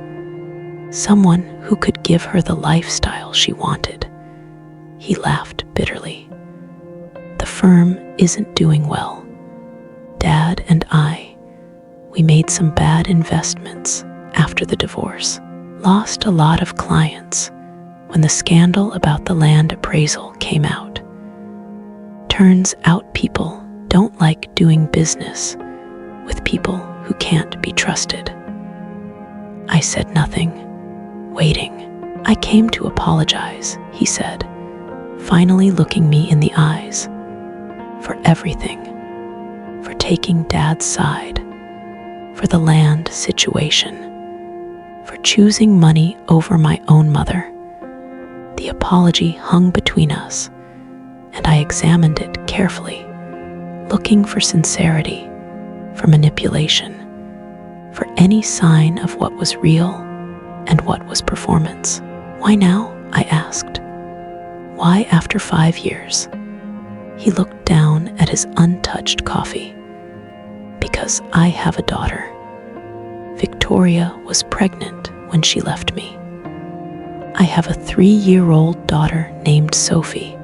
someone who could give her the lifestyle she wanted." He laughed bitterly. "The firm isn't doing well. Dad and we made some bad investments after the divorce, lost a lot of clients when the scandal about the land appraisal came out. Turns out people don't like doing business with people who can't be trusted." I said nothing, waiting. "I came to apologize," he said, finally looking me in the eyes, "for everything, for taking Dad's side, for the land situation, for choosing money over my own mother." The apology hung between us, and I examined it carefully, looking for sincerity, for manipulation, for any sign of what was real and what was performance. "Why now?" I asked. "Why after 5 years?" He looked down at his untouched coffee. "Because I have a daughter. Victoria was pregnant when she left me. I have a 3-year-old daughter named Sophie,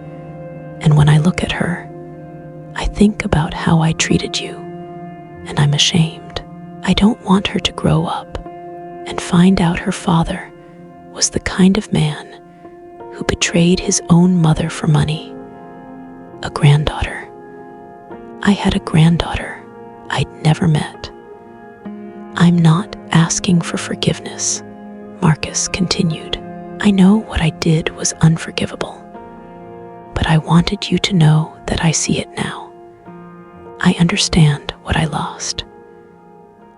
and when I look at her, I think about how I treated you, and I'm ashamed. I don't want her to grow up and find out her father was the kind of man who betrayed his own mother for money. A granddaughter. I had a granddaughter I'd never met." "I'm not asking for forgiveness," Marcus continued. "I know what I did was unforgivable. but I wanted you to know that I see it now. I understand what I lost.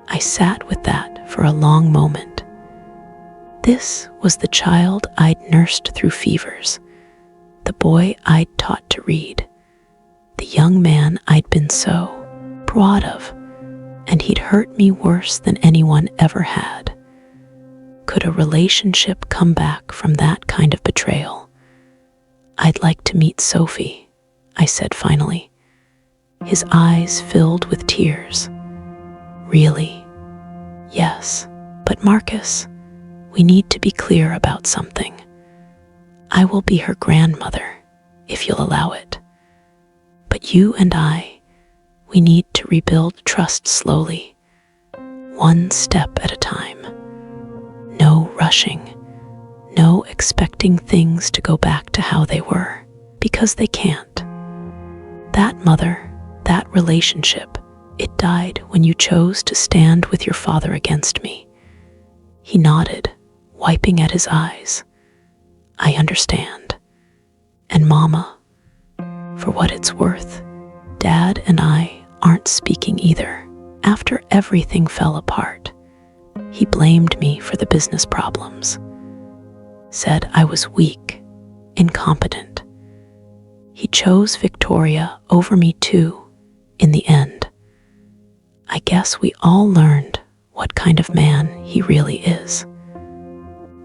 I sat with that for a long moment. This was the child I'd nursed through fevers, the boy I'd taught to read, the young man I'd been so proud of, and he'd hurt me worse than anyone ever had. Could a relationship come back from that kind of betrayal? I'd like to meet Sophie, I said finally. His eyes filled with tears. Really? Yes, but Marcus, we need to be clear about something. I will be her grandmother, if you'll allow it. But you and we need to rebuild trust slowly, one step at a time. No rushing, no expecting things to go back to how they were, because they can't. That mother, that relationship, it died when you chose to stand with your father against me. He nodded, wiping at his eyes. I understand. And Mama, for what it's worth, Dad and I aren't speaking either. After everything fell apart, he blamed me for the business problems, said I was weak, incompetent. He chose Victoria over me too, in the end. I guess we all learned what kind of man he really is.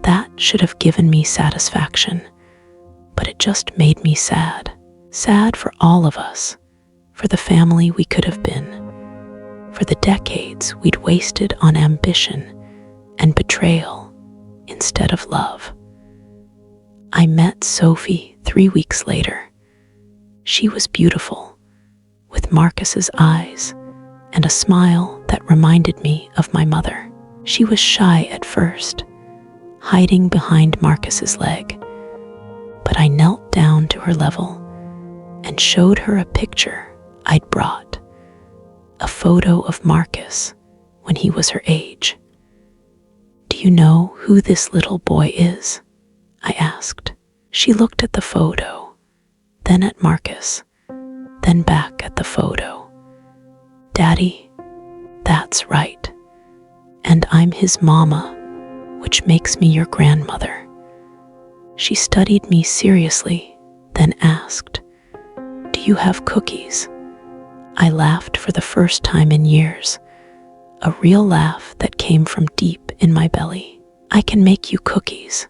That should have given me satisfaction, but it just made me sad. Sad for all of us, for the family we could have been, for the decades we'd wasted on ambition and betrayal instead of love. I met Sophie 3 weeks later. She was beautiful, with Marcus's eyes and a smile that reminded me of my mother. She was shy at first, hiding behind Marcus's leg, but I knelt down to her level and showed her a picture I'd brought, a photo of Marcus when he was her age. Do you know who this little boy is? I asked. She looked at the photo, then at Marcus, then back at the photo. Daddy, that's right. And I'm his mama, which makes me your grandmother. She studied me seriously, then asked, Do you have cookies? I laughed for the first time in years, a real laugh that came from deep in my belly. I can make you cookies.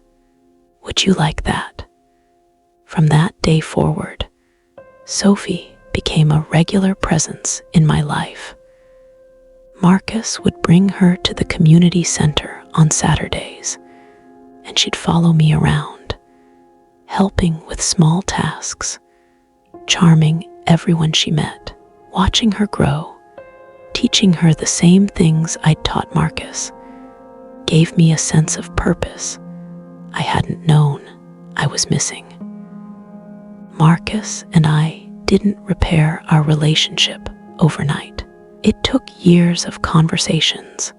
Would you like that? From that day forward, Sophie became a regular presence in my life. Marcus would bring her to the community center on Saturdays, and she'd follow me around, helping with small tasks, charming everyone she met, watching her grow, teaching her the same things I'd taught Marcus, gave me a sense of purpose I hadn't known I was missing. Marcus and I didn't repair our relationship overnight. It took years of conversations,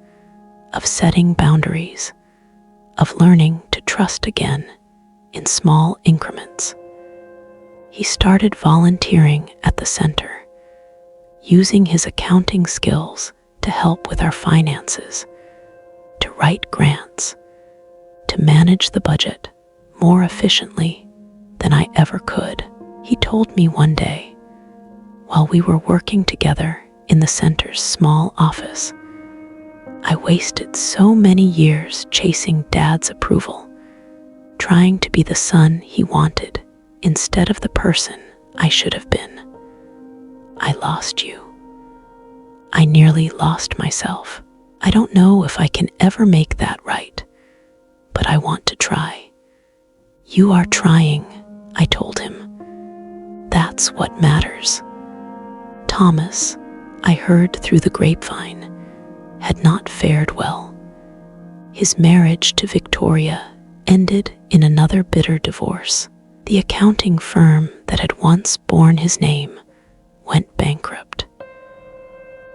of setting boundaries, of learning to trust again in small increments. He started volunteering at the center, using his accounting skills to help with our finances, to write grants, to manage the budget more efficiently than I ever could. He told me one day, while we were working together in the center's small office, I wasted so many years chasing Dad's approval, trying to be the son he wanted instead of the person I should have been. I lost you. I nearly lost myself. I don't know if I can ever make that right, but I want to try. You are trying, I told him. That's what matters. Thomas, I heard through the grapevine, had not fared well. His marriage to Victoria ended in another bitter divorce. The accounting firm that had once borne his name went bankrupt.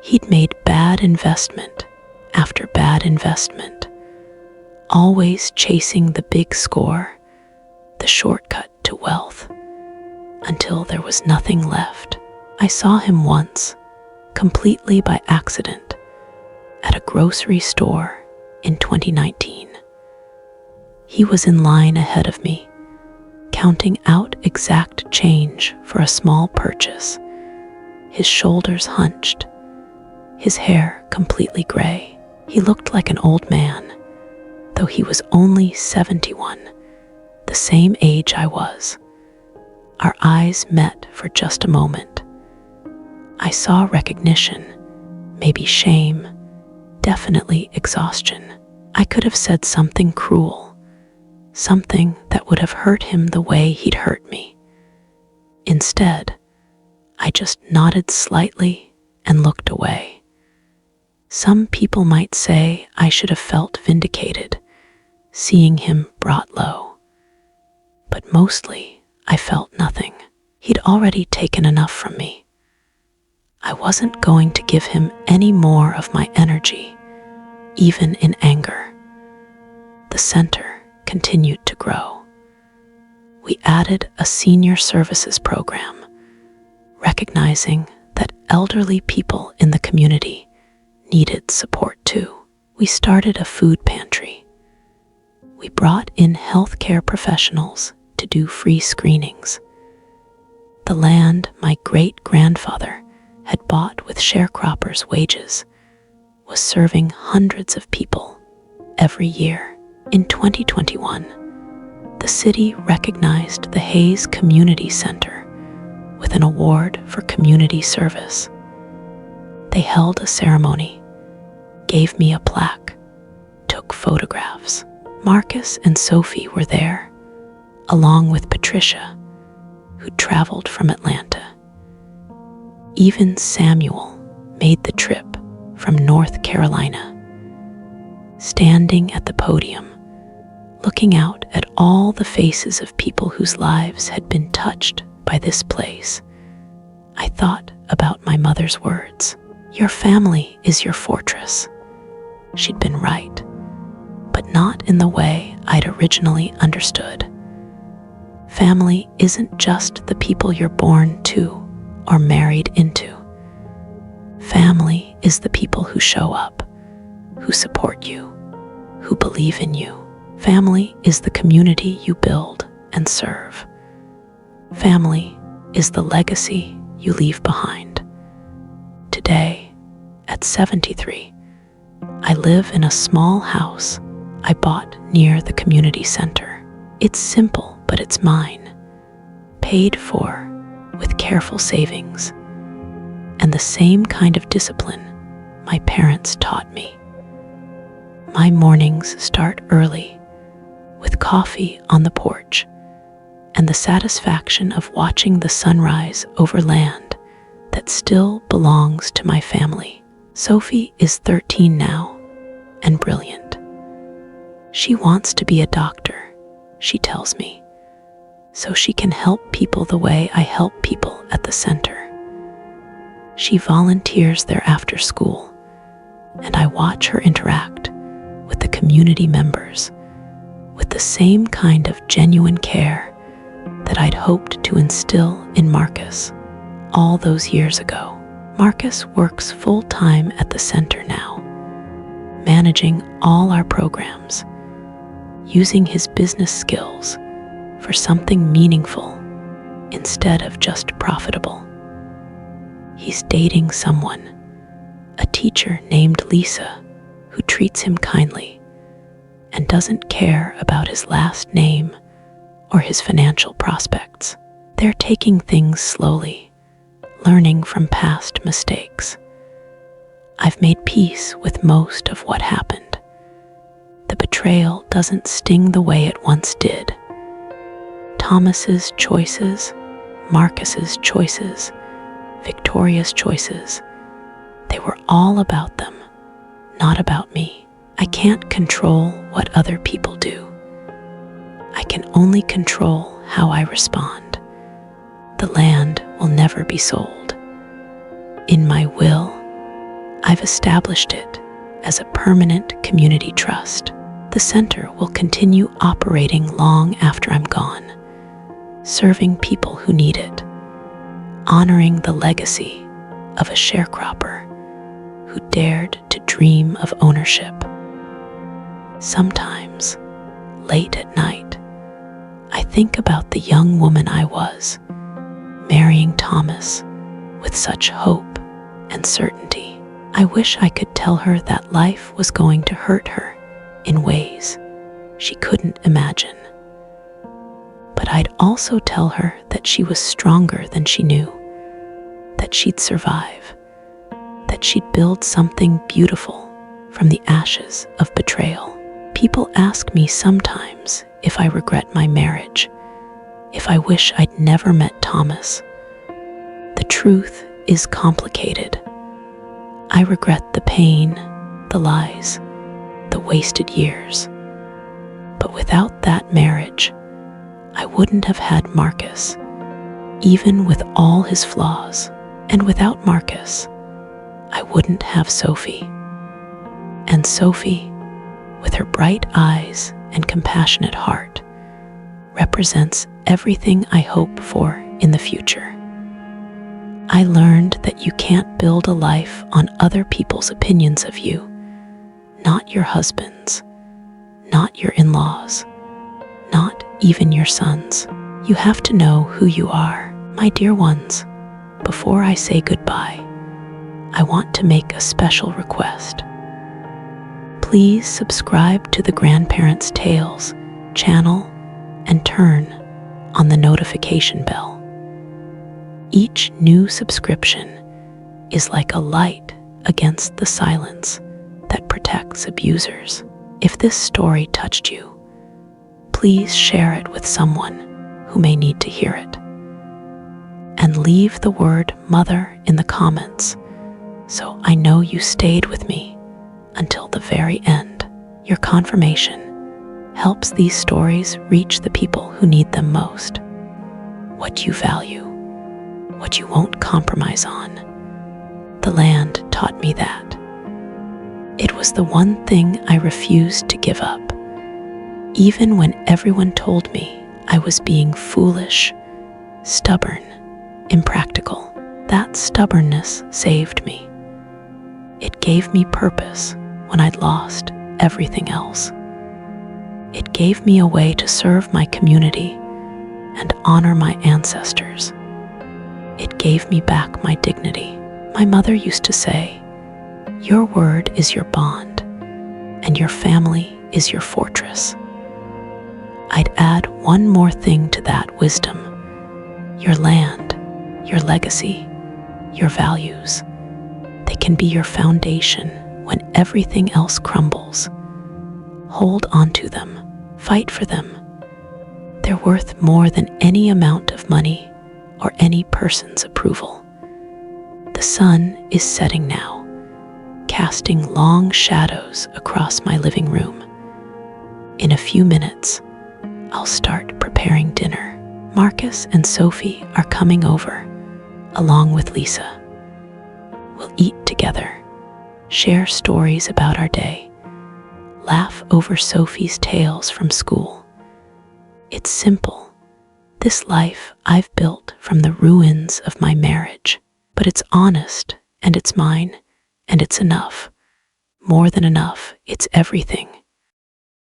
He'd made bad investment after bad investment, always chasing the big score, the shortcut to wealth. until there was nothing left. I saw him once, completely by accident, at a grocery store in 2019. He was in line ahead of me, counting out exact change for a small purchase, his shoulders hunched, his hair completely gray. He looked like an old man, though he was only 71, the same age I was. Our eyes met for just a moment. I saw recognition, maybe shame, definitely exhaustion. I could have said something cruel, something that would have hurt him the way he'd hurt me. Instead, I just nodded slightly and looked away. Some people might say I should have felt vindicated, seeing him brought low. But mostly, I felt nothing. He'd already taken enough from me. I wasn't going to give him any more of my energy, even in anger. The center continued to grow. We added a senior services program, recognizing that elderly people in the community needed support too. We started a food pantry. We brought in healthcare professionals to do free screenings. The land my great-grandfather had bought with sharecroppers' wages was serving hundreds of people every year. In 2021, the city recognized the Hayes Community Center with an award for community service. They held a ceremony, gave me a plaque, took photographs. Marcus and Sophie were there, along with Patricia, who traveled from Atlanta. Even Samuel made the trip from North Carolina. Standing at the podium, looking out at all the faces of people whose lives had been touched by this place, I thought about my mother's words. Your family is your fortress. She'd been right, but not in the way I'd originally understood. Family isn't just the people you're born to or married into. Family is the people who show up, who support you, who believe in you. Family is the community you build and serve. Family is the legacy you leave behind. Today, at 73, I live in a small house I bought near the community center. It's simple, but it's mine, paid for with careful savings and the same kind of discipline my parents taught me. My mornings start early with coffee on the porch and the satisfaction of watching the sunrise over land that still belongs to my family. Sophie is 13 now and brilliant. She wants to be a doctor, she tells me, so she can help people the way I help people at the center. She volunteers there after school, and I watch her interact with the community members with the same kind of genuine care that I'd hoped to instill in Marcus all those years ago. Marcus works full-time at the center now, managing all our programs, using his business skills for something meaningful instead of just profitable. He's dating someone, a teacher named Lisa, who treats him kindly and doesn't care about his last name or his financial prospects. They're taking things slowly, learning from past mistakes. I've made peace with most of what happened. The betrayal doesn't sting the way it once did. Thomas's choices, Marcus's choices, Victoria's choices, they were all about them, not about me. I can't control what other people do. I can only control how I respond. The land will never be sold. In my will, I've established it as a permanent community trust. The center will continue operating long after I'm gone, serving people who need it, honoring the legacy of a sharecropper who dared to dream of ownership. Sometimes, late at night, I think about the young woman I was, marrying Thomas with such hope and certainty. I wish I could tell her that life was going to hurt her in ways she couldn't imagine. But I'd also tell her that she was stronger than she knew, that she'd survive, that she'd build something beautiful from the ashes of betrayal. People ask me sometimes if I regret my marriage, if I wish I'd never met Thomas. The truth is complicated. I regret the pain, the lies, the wasted years. But without that marriage, I wouldn't have had Marcus, even with all his flaws. And without Marcus, I wouldn't have Sophie. And Sophie, with her bright eyes and compassionate heart, represents everything I hope for in the future. I learned that you can't build a life on other people's opinions of you, not your husband's, not your in-laws, not even your sons. You have to know who you are. My dear ones, before I say goodbye, I want to make a special request. Please subscribe to the Grandparents' Tales channel and turn on the notification bell. Each new subscription is like a light against the silence that protects abusers. If this story touched you, please share it with someone who may need to hear it. And leave the word mother in the comments so I know you stayed with me until the very end. Your confirmation helps these stories reach the people who need them most. What you value, what you won't compromise on. The land taught me that. It was the one thing I refused to give up, even when everyone told me I was being foolish, stubborn, impractical. That stubbornness saved me. It gave me purpose when I'd lost everything else. It gave me a way to serve my community and honor my ancestors. It gave me back my dignity. My mother used to say, "Your word is your bond, and your family is your fortress." I'd add one more thing to that wisdom: your land, your legacy, your values. They can be your foundation when everything else crumbles. Hold on to them, fight for them. They're worth more than any amount of money or any person's approval. The sun is setting now, casting long shadows across my living room. In a few minutes, I'll start preparing dinner. Marcus and Sophie are coming over, along with Lisa. We'll eat together, share stories about our day, laugh over Sophie's tales from school. It's simple, this life I've built from the ruins of my marriage, but it's honest, and it's mine, and it's enough. More than enough, it's everything.